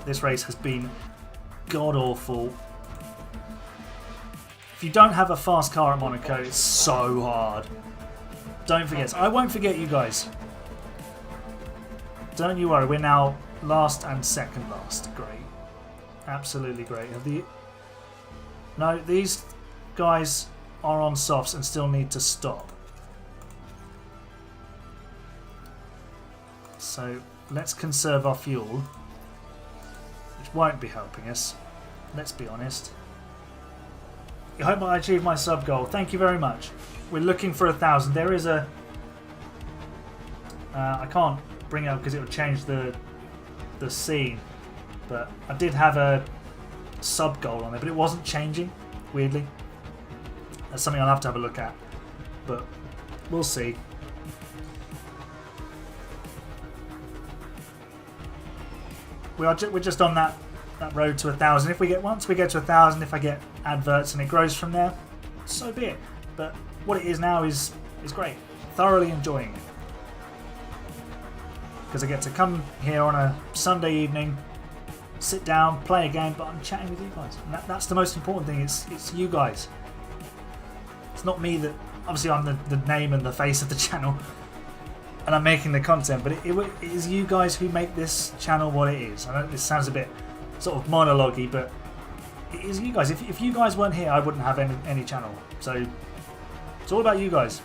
This race has been god-awful. If you don't have a fast car at Monaco, it's so hard Don't forget. I won't forget you guys. Don't you worry. We're now last and second last. Great. Absolutely great. No, these guys are on softs and still need to stop. So let's conserve our fuel, which won't be helping us. Let's be honest. I hope I achieve my sub goal. Thank you very much. We're looking for 1,000. There is a... I can't bring it up because it would change the scene. But I did have a sub goal on there, but it wasn't changing, weirdly. That's something I'll have to have a look at. But we'll see. We're just on that road to 1,000. Once we get to 1,000, if I get adverts and it grows from there, so be it. But what it is now is great. Thoroughly enjoying it. Because I get to come here on a Sunday evening, sit down, play a game, but I'm chatting with you guys. And that's the most important thing. It's you guys. It's not me that... Obviously, I'm the name and the face of the channel. And I'm making the content. But it is you guys who make this channel what it is. I know this sounds a bit sort of monologue-y, but it is you guys. If you guys weren't here, I wouldn't have any channel. So it's all about you guys.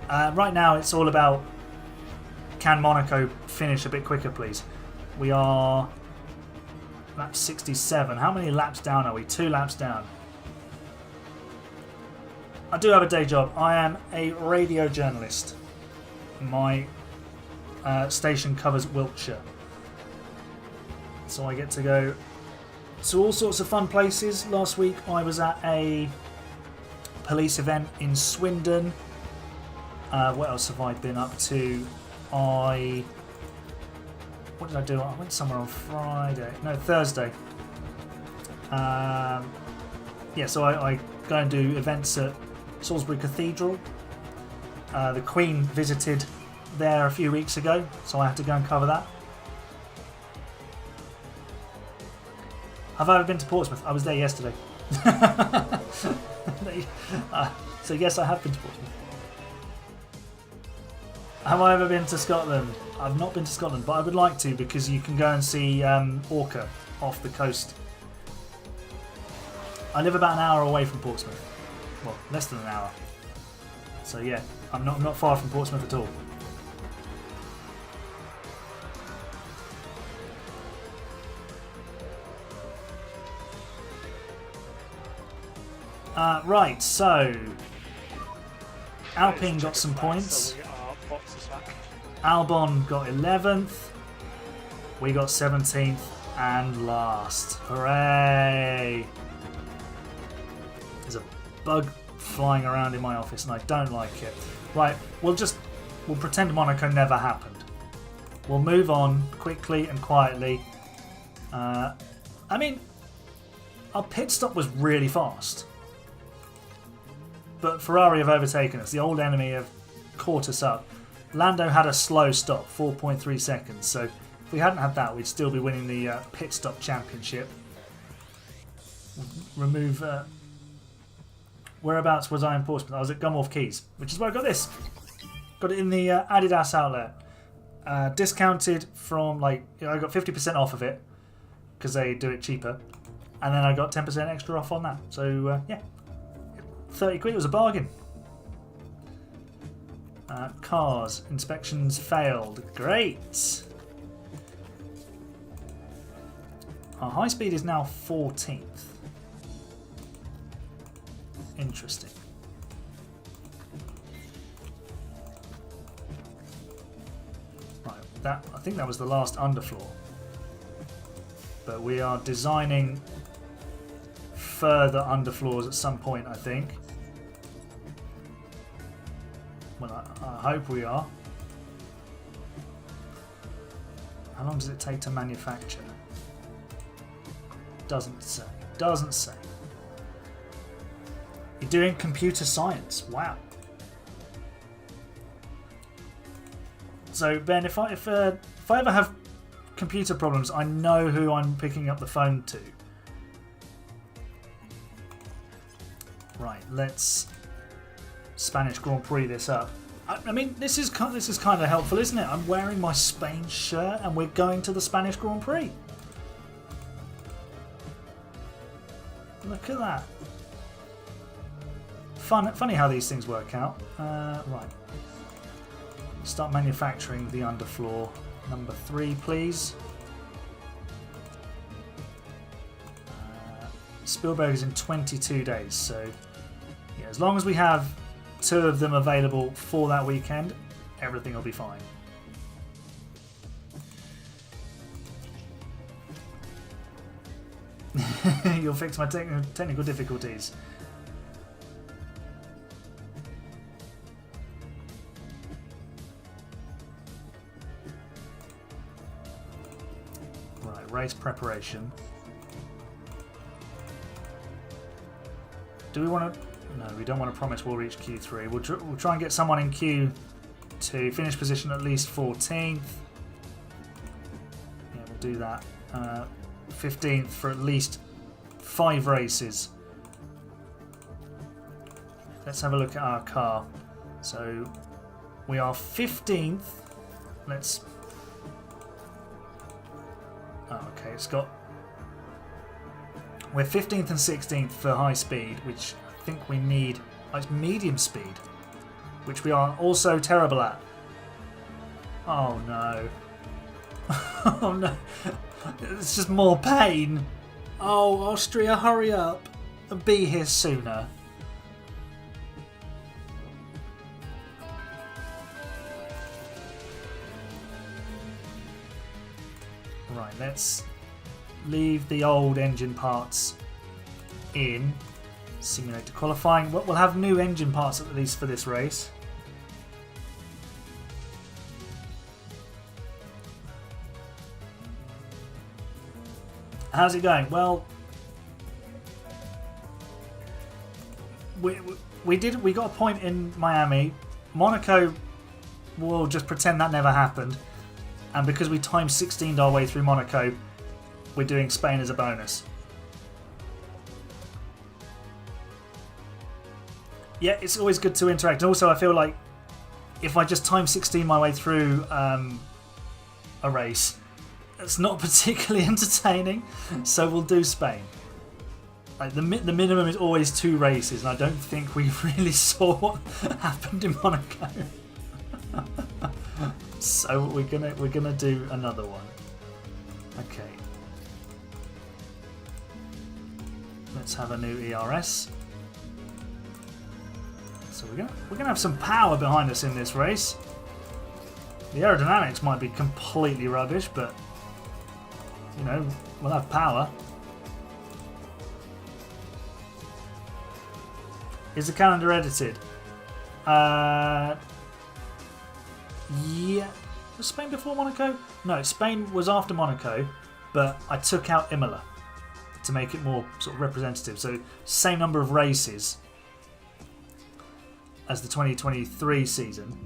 Right now, it's all about... Can Monaco finish a bit quicker, please? We are lap 67. How many laps down are we? 2 laps down. I do have a day job. I am a radio journalist. My station covers Wiltshire. So I get to go to all sorts of fun places. Last week I was at a police event in Swindon. What else have I been up to? What did I do? I went somewhere on Thursday. Yeah, so I go and do events at Salisbury Cathedral. The Queen visited there a few weeks ago, so I had to go and cover that. Have I ever been to Portsmouth? I was there yesterday. So yes, I have been to Portsmouth. Have I ever been to Scotland? I've not been to Scotland, but I would like to because you can go and see Orca off the coast. I live about an hour away from Portsmouth. Well, less than an hour. So yeah, I'm not far from Portsmouth at all. Right, so Alpine got some points. Albon got 11th. We got 17th and last. Hooray! There's a bug flying around in my office and I don't like it. Right, we'll pretend Monaco never happened. We'll move on quickly and quietly. I mean, our pit stop was really fast. But Ferrari have overtaken us. The old enemy have caught us up. Lando had a slow stop, 4.3 seconds. So if we hadn't had that, we'd still be winning the pit stop championship. Remove... whereabouts was I in Portsmouth? I was at Gunwharf Quays, which is where I got this. Got it in the Adidas outlet. Discounted from, I got 50% off of it because they do it cheaper. And then I got 10% extra off on that. So, yeah. 30 quid, it was a bargain. Cars, inspections failed. Great. Our high speed is now 14th. Interesting. Right, I think that was the last underfloor. But we are designing further underfloors at some point, I think. Well, I hope we are. How long does it take to manufacture? Doesn't say. Doesn't say. You're doing computer science. Wow. So Ben, if I ever have computer problems, I know who I'm picking up the phone to. Right, let's Spanish Grand Prix this up. I mean, this is kind of helpful, isn't it? I'm wearing my Spain shirt and we're going to the Spanish Grand Prix. Look at that. Funny how these things work out. Right. Start manufacturing the underfloor. Number 3, please. Spielberg is in 22 days, so yeah, as long as we have 2 of them available for that weekend, everything will be fine. You'll fix my technical difficulties. Right, race preparation. Do we want to... No, we don't want to promise we'll reach Q3. We'll try and get someone in Q2. Finish position at least 14th. Yeah, we'll do that. 15th for at least 5 races. Let's have a look at our car. So we are 15th. Let's... Oh, okay, it's got... We're 15th and 16th for high speed, which I think we need... Oh, it's medium speed, which we are also terrible at. Oh no. Oh no. It's just more pain. Oh, Austria, hurry up and be here sooner. Right, let's leave the old engine parts in. Simulator qualifying. We'll have new engine parts at least for this race. How's it going? Well, we got a point in Miami. Monaco, we'll just pretend that never happened. And because we timed 16'd our way through Monaco, we're doing Spain as a bonus. Yeah, it's always good to interact. And also, I feel like if I just time 16 my way through a race, it's not particularly entertaining. So we'll do Spain. Like the minimum is always 2 races, and I don't think we really saw what happened in Monaco. So we're gonna do another one. Okay. Let's have a new ERS. So we're gonna have some power behind us in this race. The aerodynamics might be completely rubbish, but you know, we'll have power. Is the calendar edited? Yeah. Was Spain before Monaco? No, Spain was after Monaco, but I took out Imola to make it more sort of representative. So same number of races as the 2023 season.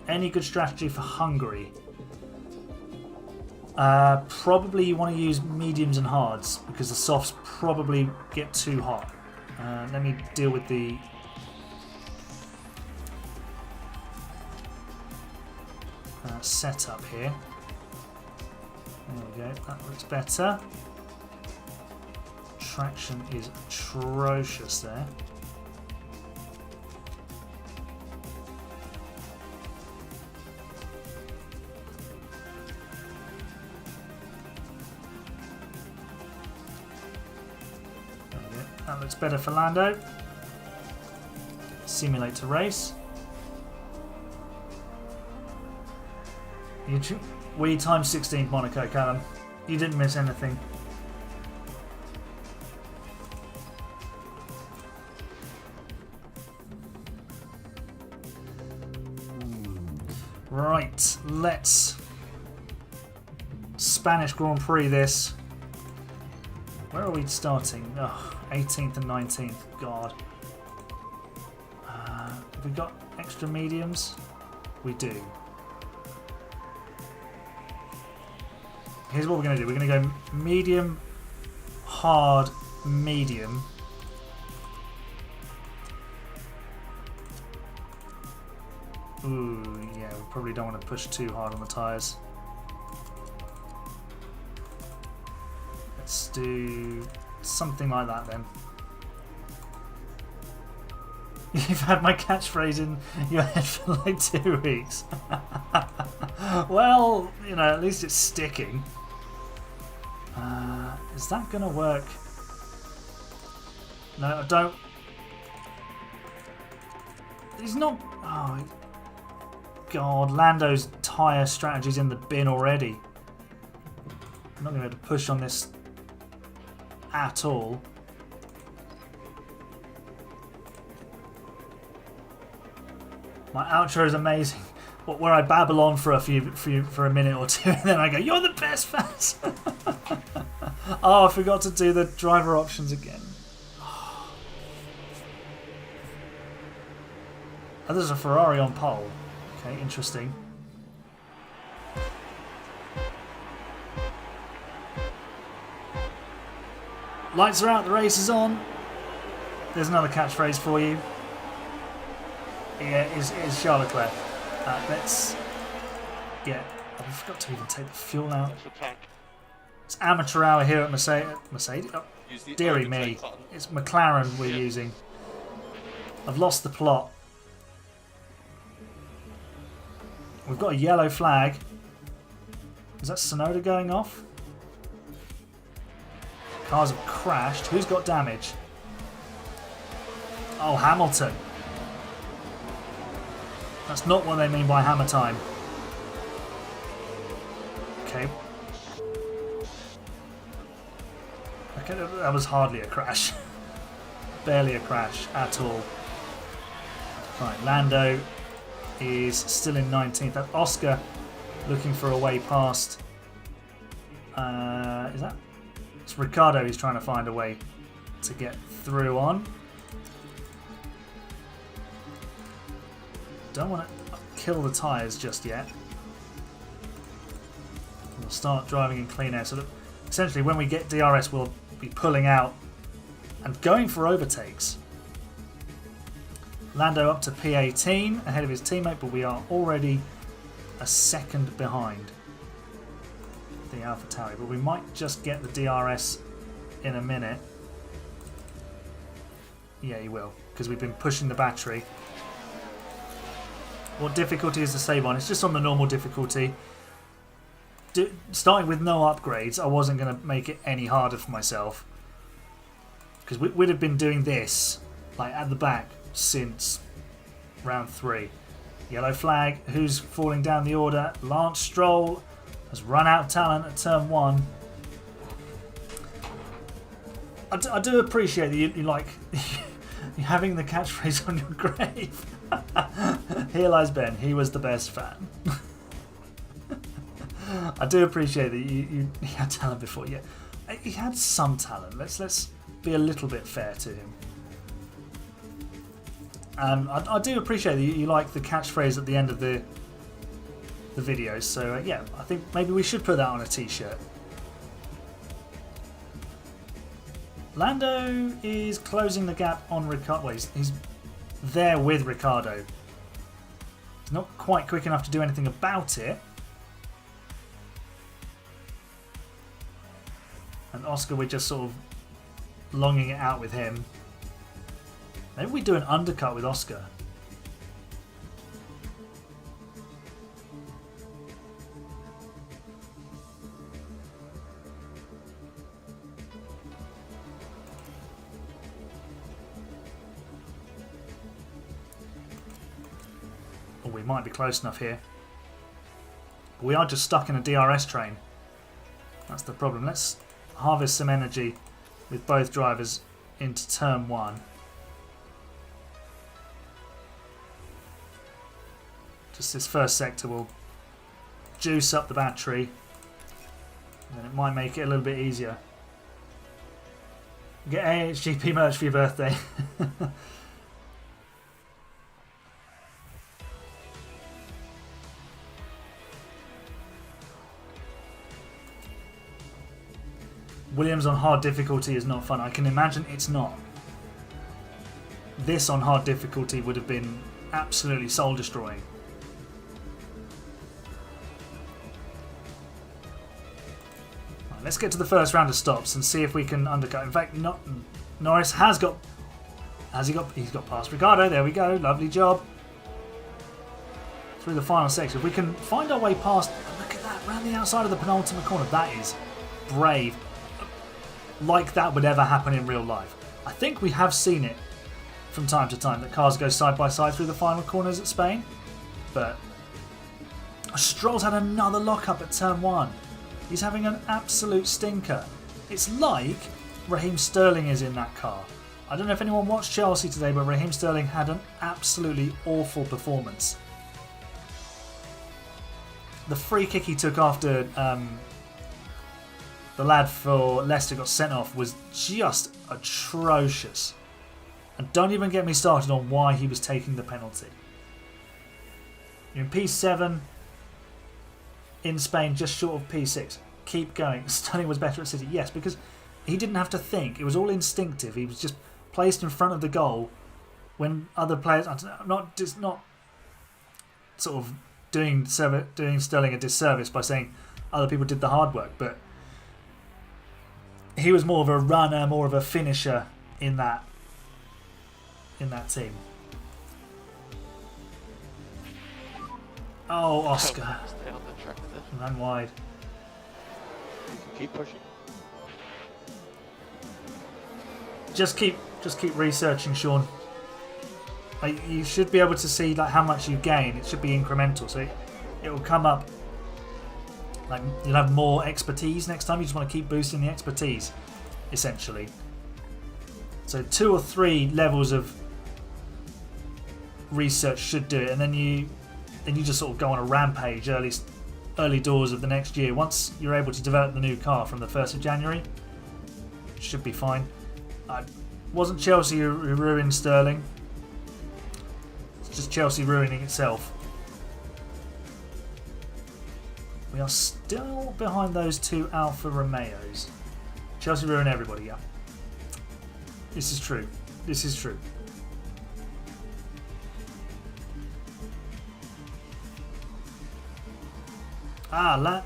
Any good strategy for Hungary? Probably you want to use mediums and hards because the softs probably get too hot. Let me deal with the setup here. There we go, that looks better. Traction is atrocious there. That looks better for Lando. Simulate to race. We timed 16th Monaco, Callum. You didn't miss anything. Right, let's Spanish Grand Prix this. Where are we starting? Oh, 18th and 19th. God. Have we got extra mediums? We do. Here's what we're going to do. We're going to go medium, hard, medium. Ooh, yeah, we probably don't want to push too hard on the tyres. Let's do something like that then. You've had my catchphrase in your head for like 2 weeks. Well, you know, at least it's sticking. Is that going to work? No, I don't. He's not. Oh, God. Lando's tyre strategy's in the bin already. I'm not going to be able to push on this at all. My outro is amazing. Where I babble on for a minute or two, and then I go, "You're the best, fans." Oh, I forgot to do the driver options again. Oh, there's a Ferrari on pole. Okay, interesting. Lights are out. The race is on. There's another catchphrase for you. Yeah, it is Charles Leclerc. Let's. Yeah, I forgot to even take the fuel out. It's amateur hour here at Mercedes. Oh, dearie me. It's McLaren we're using. I've lost the plot. We've got a yellow flag. Is that Sonoda going off? Cars have crashed. Who's got damage? Oh, Hamilton. That's not what they mean by hammer time. Okay. Okay, that was hardly a crash. Barely a crash at all. Right, Lando is still in 19th. That's Oscar looking for a way past. Is that? It's Ricciardo who's trying to find a way to get through on. Don't want to kill the tyres just yet. We'll start driving in clean air. So that essentially when we get DRS we'll be pulling out and going for overtakes. Lando up to P18 ahead of his teammate, but we are already a second behind the AlphaTauri. But we might just get the DRS in a minute. Yeah, he will, because we've been pushing the battery. What difficulty is the save on? It's just on the normal difficulty. Starting with no upgrades, I wasn't going to make it any harder for myself. Because we'd have been doing this, like at the back, since round 3. Yellow flag. Who's falling down the order? Lance Stroll has run out of talent at turn 1. I do appreciate that you like you having the catchphrase on your grave. Here lies Ben. He was the best fan. I do appreciate that you had talent before. Yeah, he had some talent. Let's be a little bit fair to him. I do appreciate that you like the catchphrase at the end of the videos. So yeah, I think maybe we should put that on a t-shirt. Lando is closing the gap on Ricciardo. Well, he's there with Ricciardo. He's not quite quick enough to do anything about it. And Oscar, we're just sort of longing it out with him. Maybe we do an undercut with Oscar. Oh, we might be close enough here. But we are just stuck in a DRS train. That's the problem. Let's harvest some energy with both drivers into turn 1. Just this first sector will juice up the battery, and then it might make it a little bit easier. Get AHGP merch for your birthday. Williams on hard difficulty is not fun. I can imagine it's not. This on hard difficulty would have been absolutely soul destroying. Let's get to the first round of stops and see if we can undercut. In fact, Norris has got... He's got past Ricciardo. There we go. Lovely job. Through the final section. If we can find our way past... Look at that. Around the outside of the penultimate corner. That is brave. Like that would ever happen in real life. I think we have seen it from time to time that cars go side by side through the final corners at Spain. But Stroll's had another lock-up at turn 1. He's having an absolute stinker. It's like Raheem Sterling is in that car. I don't know if anyone watched Chelsea today, but Raheem Sterling had an absolutely awful performance. The free kick he took after the lad for Leicester got sent off was just atrocious. And don't even get me started on why he was taking the penalty. You're in P7 in Spain, just short of P6. Keep going. Sterling was better at City. Yes, because he didn't have to think. It was all instinctive. He was just placed in front of the goal when other players... not sort of doing Sterling a disservice by saying other people did the hard work, but he was more of a runner, more of a finisher in that team. Oh, Oscar. Stay on the track there. Ran wide. Keep pushing. Just keep researching, Sean. Like, you should be able to see like how much you gain. It should be incremental, so it will come up. Like, you'll have more expertise next time. You just want to keep boosting the expertise, essentially. So 2 or 3 levels of research should do it, and then you just sort of go on a rampage early doors of the next year. Once you're able to develop the new car from the 1st of January, it should be fine. Wasn't Chelsea who ruined Sterling. It's just Chelsea ruining itself. We are still behind those 2 Alfa Romeos. Chelsea ruin everybody, yeah. This is true. This is true. Lando,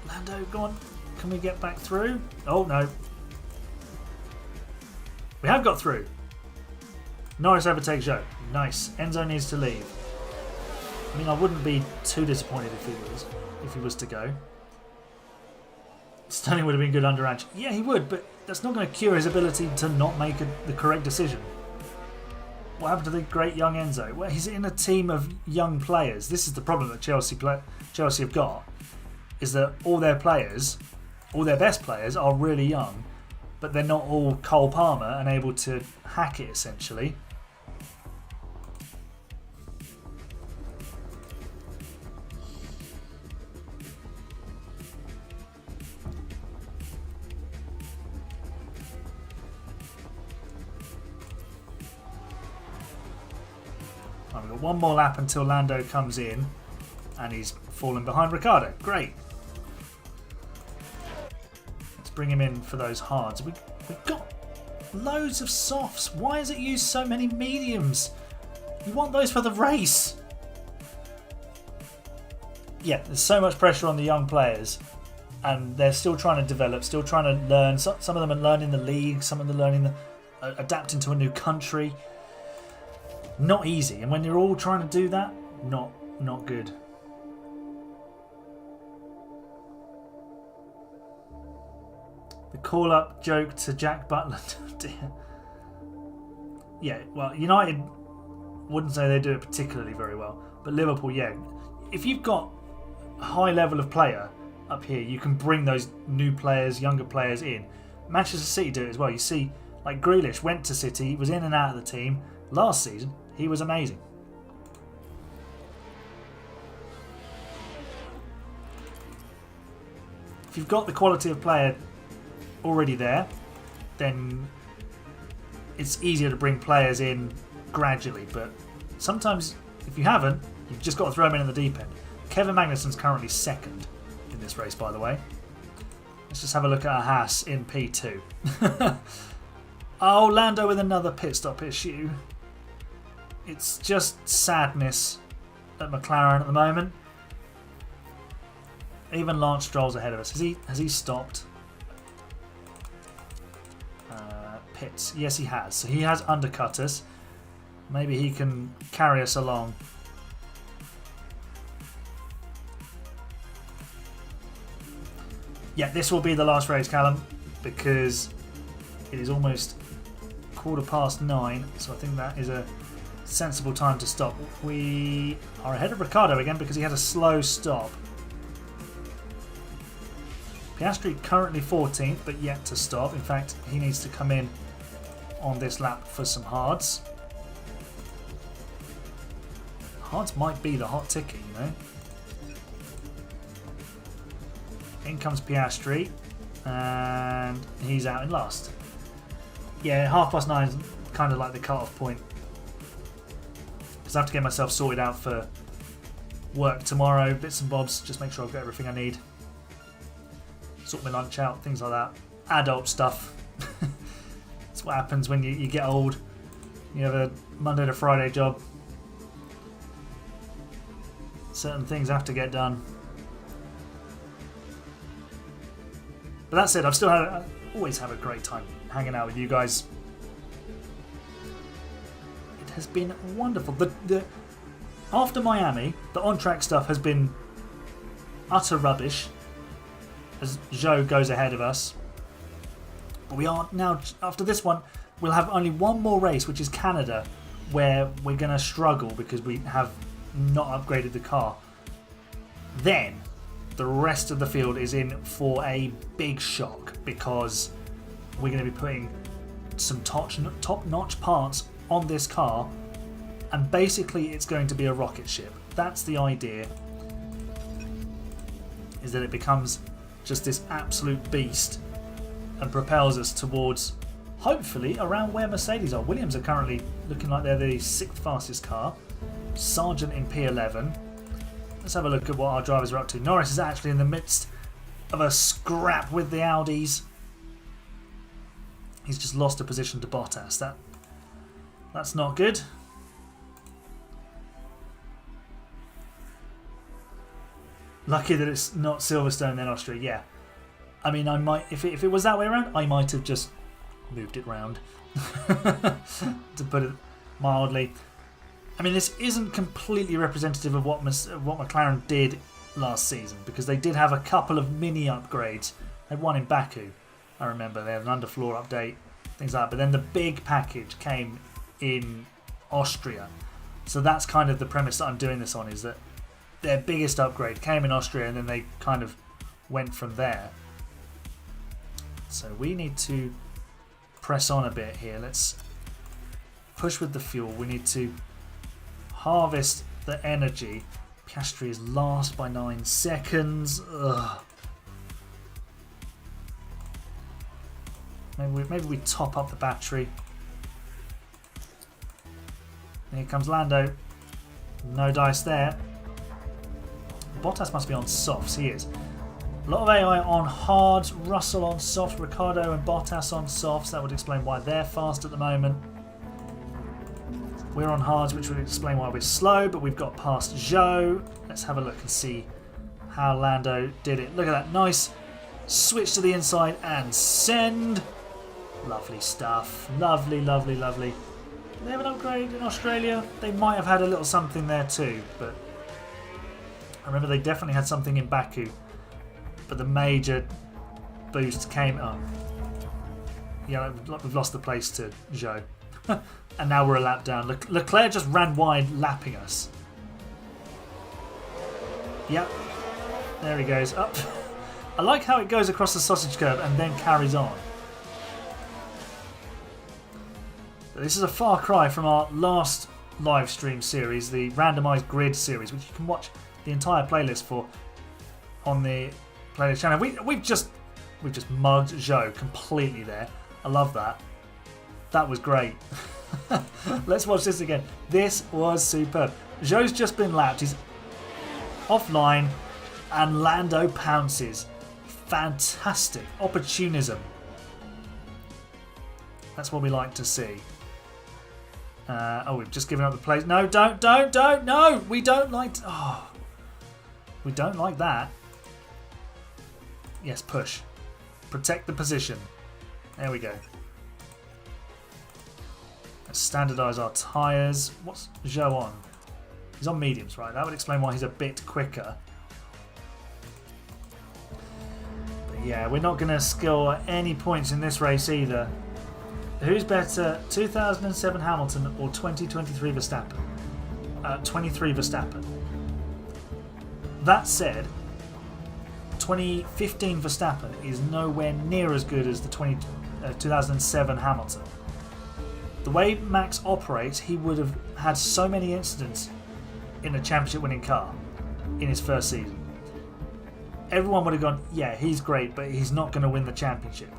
go on. Can we get back through? Oh, no. We have got through. Norris overtakes Zhou. Nice. Enzo needs to leave. I mean, I wouldn't be too disappointed if he was to go. Sterling would have been good under Ange. Yeah, he would, but that's not going to cure his ability to not make the correct decision. What happened to the great young Enzo? Well, he's in a team of young players. This is the problem that Chelsea have got, is that all their best players are really young, but they're not all Cole Palmer and able to hack it, essentially. We've got one more lap until Lando comes in, and he's fallen behind Ricciardo. Great. Let's bring him in for those hards. We've got loads of softs. Why has it used so many mediums? You want those for the race. Yeah, there's so much pressure on the young players, and they're still trying to develop, still trying to learn. Some of them are learning the league, some of them are learning adapting to a new country. Not easy, and when you're all trying to do that, not good. The call-up joke to Jack Butland. Dear. Yeah, well, United wouldn't say they do it particularly very well, but Liverpool, yeah. If you've got a high level of player up here, you can bring those new players, younger players in. Manchester City do it as well. You see, like Grealish went to City, was in and out of the team last season. He was amazing. If you've got the quality of player already there, then it's easier to bring players in gradually. But sometimes, if you haven't, you've just got to throw them in the deep end. Kevin Magnussen's currently second in this race, by the way. Let's just have a look at our Haas in P2. Oh, Lando with another pit stop issue. It's just sadness at McLaren at the moment. Even Lance Stroll's ahead of us. Has he stopped? pits? Yes, he has. So he has undercut us. Maybe he can carry us along. Yeah, this will be the last race, Callum, because it is almost 9:15, so I think that is a sensible time to stop. We are ahead of Ricciardo again because he had a slow stop. Piastri currently 14th, but yet to stop. In fact, he needs to come in on this lap for some hards. Hards might be the hot ticket, you know. In comes Piastri, and he's out in last. Yeah, 9:30 is kind of like the cut-off point. Because I have to get myself sorted out for work tomorrow, bits and bobs, just make sure I've got everything I need. Sort my lunch out, things like that. Adult stuff. That's what happens when you get old. You have a Monday to Friday job. Certain things have to get done. But that said, I always have a great time hanging out with you guys. It has been wonderful. After Miami, the on-track stuff has been utter rubbish, as Zhou goes ahead of us. But we are now, after this one, we'll have only one more race, which is Canada, where we're going to struggle because we have not upgraded the car. Then the rest of the field is in for a big shock because we're going to be putting some top-notch parts on this car, and basically it's going to be a rocket ship. That's the idea, is that it becomes just this absolute beast and propels us towards, hopefully, around where Mercedes are. Williams are currently looking like they're the 6th fastest car. Sargent in P11. Let's have a look at what our drivers are up to. Norris is actually in the midst of a scrap with the Audis. He's just lost a position to Bottas. That's not good. Lucky that it's not Silverstone then Austria. Yeah, I mean, I might if it was that way around, I might have just moved it round, to put it mildly. I mean, this isn't completely representative of what McLaren did last season, because they did have a couple of mini upgrades. They had one in Baku, I remember. They had an underfloor update, things like that. But then the big package came in Austria. So that's kind of the premise that I'm doing this on, is that their biggest upgrade came in Austria and then they kind of went from there. So we need to press on a bit here. Let's push with the fuel. We need to harvest the energy. Piastri is last by 9 seconds. Ugh. Maybe we top up the battery. And here comes Lando. No dice there. Bottas must be on softs. He is. A lot of AI on hards. Russell on softs. Ricciardo and Bottas on softs. That would explain why they're fast at the moment. We're on hards, which would explain why we're slow, but we've got past Zhou. Let's have a look and see how Lando did it. Look at that. Nice switch to the inside and send. Lovely stuff. Lovely, lovely, lovely. Do they have an upgrade in Australia? They might have had a little something there too, but I remember they definitely had something in Baku. But the major boost came up. Yeah, we've lost the place to Zhou. And now we're a lap down. Leclerc just ran wide, lapping us. Yep. There he goes. Up. I like how it goes across the sausage curb and then carries on. This is a far cry from our last live stream series, the randomised grid series, which you can watch the entire playlist for on the playlist channel. We've just mugged Zhou completely there. I love that. That was great. Let's watch this again. This was superb. Zhou's just been lapped. He's offline and Lando pounces. Fantastic. Opportunism. That's what we like to see. Oh, we've just given up the place. No, don't. No, we don't like... we don't like that. Yes, push. Protect the position. There we go. standardise our tyres. What's Zhou on? He's on mediums, right? That would explain why he's a bit quicker. But yeah, we're not going to score any points in this race either. Who's better, 2007 Hamilton or 2023 Verstappen? 23 Verstappen. That said, 2015 Verstappen is nowhere near as good as the 2007 Hamilton. The way Max operates, he would have had so many incidents in a championship winning car in his first season. Everyone would have gone, yeah, he's great, but he's not going to win the championship.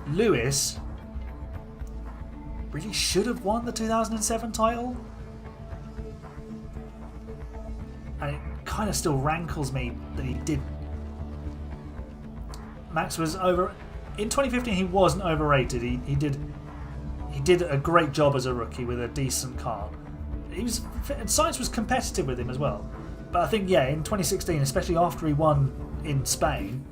Lewis really should have won the 2007 title. And it kind of still rankles me that he did. Max was over in 2015. He wasn't overrated. He did a great job as a rookie with a decent car. Sainz was competitive with him as well. But I think in 2016, especially after he won in Spain,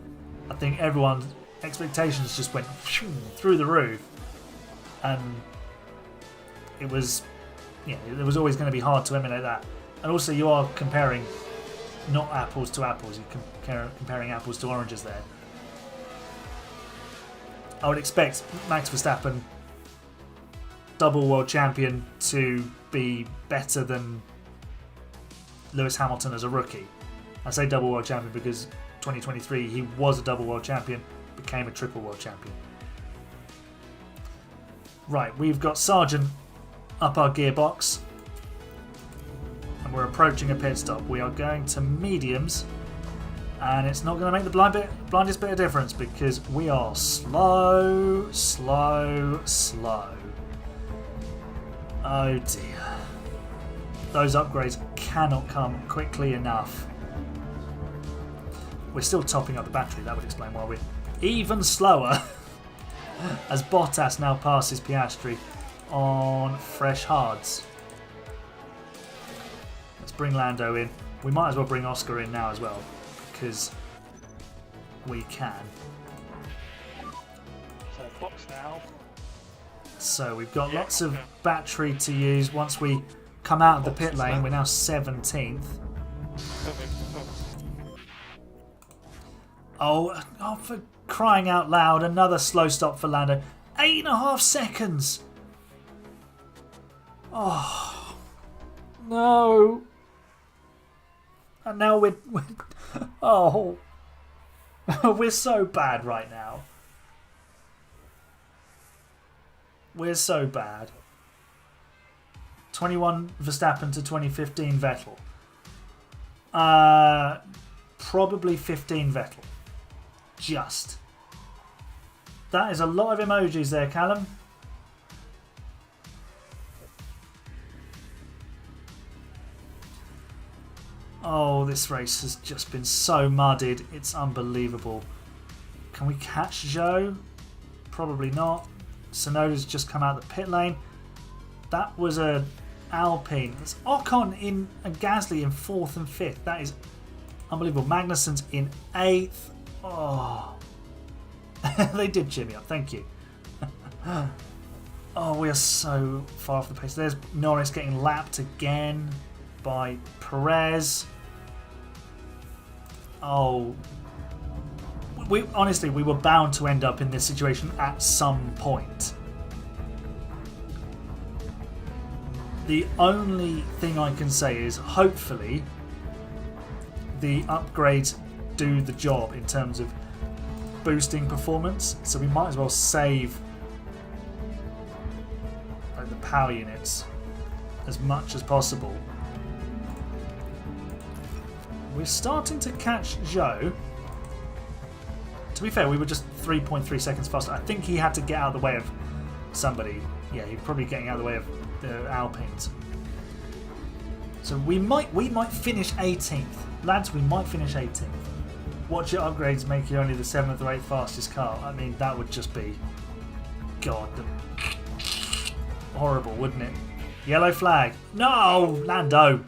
I think everyone's expectations just went through the roof, and it was always going to be hard to emulate that. And also, you are comparing not apples to apples, you're comparing apples to oranges there. I would expect Max Verstappen, double world champion, to be better than Lewis Hamilton as a rookie. I say double world champion because 2023 he was a double world champion, became a triple world champion. Right, we've got Sargent up our gearbox. And we're approaching a pit stop. We are going to mediums, and it's not going to make the blindest bit of difference because we are slow. Oh dear. Those upgrades cannot come quickly enough. We're still topping up the battery. That would explain why we're even slower as Bottas now passes Piastri on fresh hards. Bring Lando in. We might as well bring Oscar in now as well because we can. So box now. So we've got lots of battery to use. Once we come out of the pit lane, we're now 17th. Oh, for crying out loud, another slow stop for Lando. 8.5 seconds. Oh no. And now we're we're so bad right now. We're so bad. 21 Verstappen to 2015 Vettel. Probably 15 Vettel. Just. That is a lot of emojis there, Callum. Oh, this race has just been so muddied. It's unbelievable. Can we catch Zhou? Probably not. Sonoda's just come out the pit lane. That was a Alpine. It's Ocon and Gasly in 4th and 5th. That is unbelievable. Magnussen's in 8th. Oh. They did cheer me up. Thank you. Oh, we are so far off the pace. There's Norris getting lapped again by Perez. Oh, we were bound to end up in this situation at some point. The only thing I can say is hopefully the upgrades do the job in terms of boosting performance, so we might as well save the power units as much as possible. We're starting to catch Zhou. To be fair, we were just 3.3 seconds faster. I think he had to get out of the way of somebody. Yeah, he's probably getting out of the way of the Alpines. So we might finish 18th. Lads, we might finish 18th. Watch your upgrades make you only the 7th or 8th fastest car. I mean, that would just be... God. Horrible, wouldn't it? Yellow flag. No! Lando!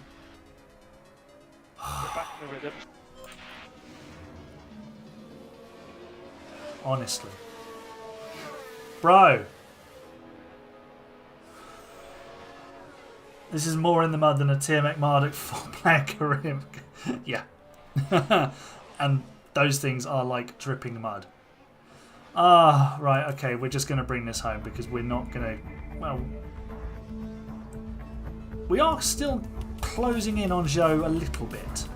Honestly. Bro. This is more in the mud than a Tier Marduk 4-player career. Yeah. And those things are like dripping mud. Ah, right, okay, we're just going to bring this home because we're not going to... Well, we are still closing in on Zhou a little bit.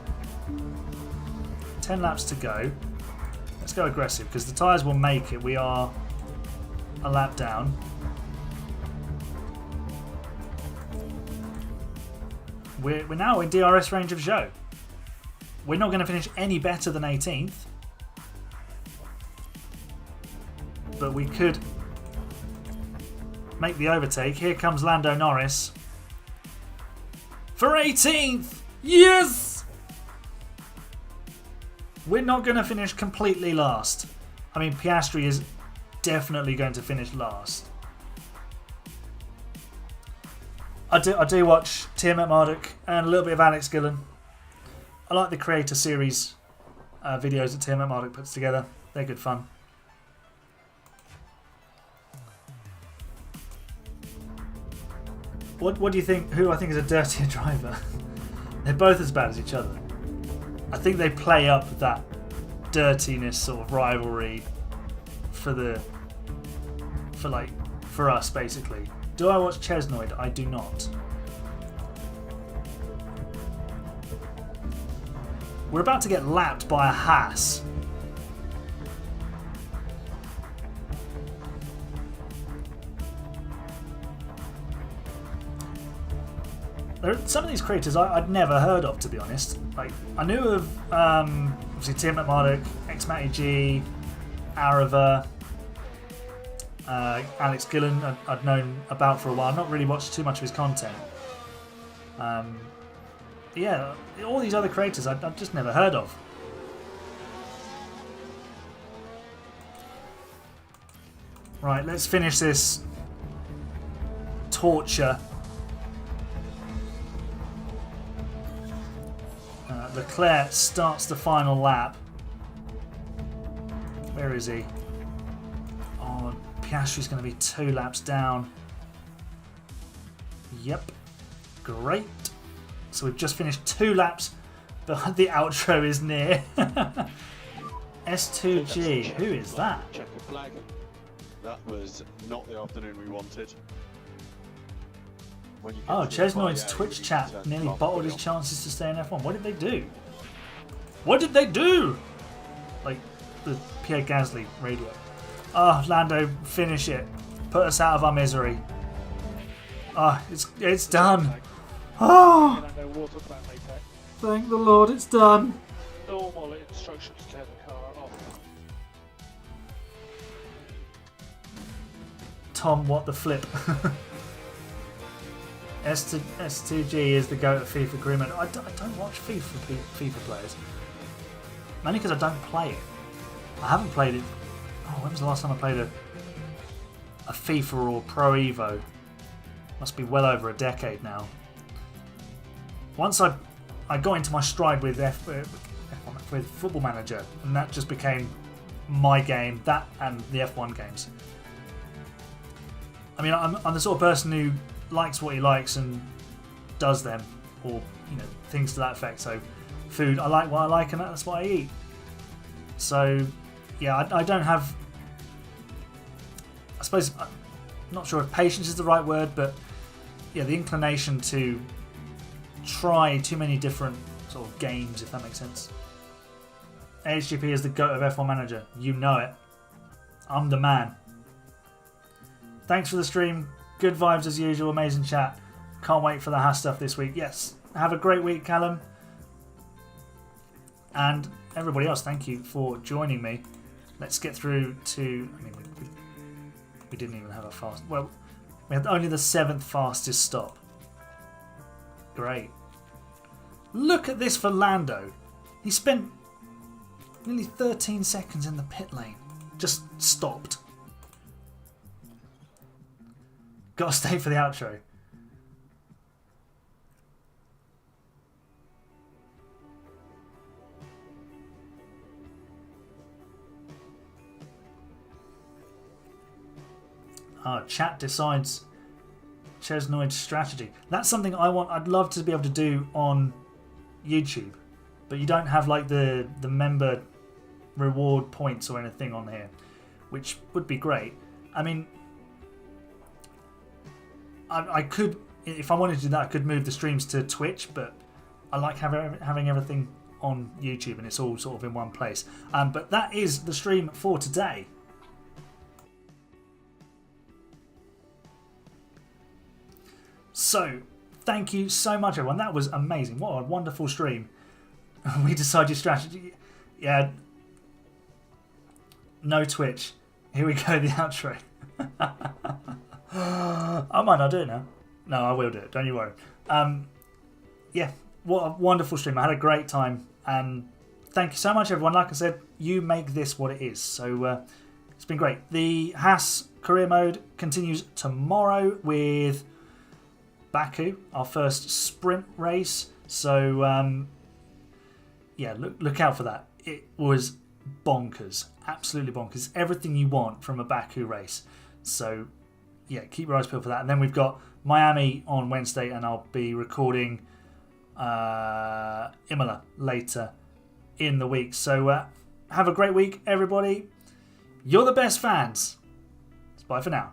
10 laps to go. Let's go aggressive because the tyres will make it. We are a lap down. We're now in DRS range of Zhou. We're not going to finish any better than 18th. But we could make the overtake. Here comes Lando Norris. For 18th! Yes! We're not going to finish completely last. I mean, Piastri is definitely going to finish last. I do watch Tier Marduk and a little bit of Alex Gillen. I like the Creator Series videos that Tier Marduk puts together. They're good fun. What do you think? Who I think is a dirtier driver? They're both as bad as each other. I think they play up that dirtiness sort of rivalry for us basically. Do I watch Chesnoid? I do not. We're about to get lapped by a Haas. Some of these creators I'd never heard of, to be honest. Like, I knew of obviously Tier Marduk, Xmatty G, Arava, Alex Gillen. I'd known about for a while. Not really watched too much of his content. Yeah, all these other creators I've just never heard of. Right, let's finish this torture. Leclerc starts the final lap. Where is he? Oh, Piastri's going to be 2 laps down. Yep. Great. So we've just finished 2 laps, but the outro is near. S2G. Who is that? Check the flag. That was not the afternoon we wanted. Oh, Chesnoid's Twitch chat nearly bottled his chances to stay in F1. What did they do? What did they do? Like the Pierre Gasly radio. Oh, Lando, finish it. Put us out of our misery. Oh, it's done. Oh, thank the Lord, it's done. Normal instructions to turn the car off. Tom, what the flip? S2G is the GOAT of FIFA agreement. I don't watch FIFA players. Mainly because I don't play it. I haven't played it. Oh, when was the last time I played a FIFA or Pro Evo? Must be well over a decade now. Once I got into my stride with with Football Manager, and that just became my game. That and the F1 games. I mean, I'm the sort of person who likes what he likes and does them, or things to that effect. So food, I like what I like and that's what I eat. So yeah, I don't have, I suppose, I'm not sure if patience is the right word, but yeah, the inclination to try too many different sort of games, if that makes sense. HGP is the GOAT of F1 Manager. You know it. I'm the man. Thanks for the stream. Good vibes as usual. Amazing chat. Can't wait for the Haas stuff this week. Yes. Have a great week, Callum. And everybody else, thank you for joining me. Let's get through to... I mean, we didn't even have a fast... Well, we had only the 7th fastest stop. Great. Look at this for Lando. He spent nearly 13 seconds in the pit lane. Just stopped. Gotta stay for the outro. Chat Chesnoid strategy. That's something I'd love to be able to do on YouTube, but you don't have like the member reward points or anything on here, which would be great. I mean, I could, if I wanted to do that, I could move the streams to Twitch, but I like having everything on YouTube and it's all sort of in one place. But that is the stream for today. So, thank you so much, everyone. That was amazing. What a wonderful stream. We decide your strategy. Yeah. No Twitch. Here we go, the outro. I might not do it now. No, I will do it. Don't you worry. Yeah, what a wonderful stream. I had a great time. And thank you so much, everyone. Like I said, you make this what it is. So, it's been great. The Haas career mode continues tomorrow with Baku, our first sprint race. So, yeah, look out for that. It was bonkers. Absolutely bonkers. Everything you want from a Baku race. So, yeah, keep your eyes peeled for that. And then we've got Miami on Wednesday, and I'll be recording Imola later in the week. So, have a great week, everybody. You're the best fans. Bye for now.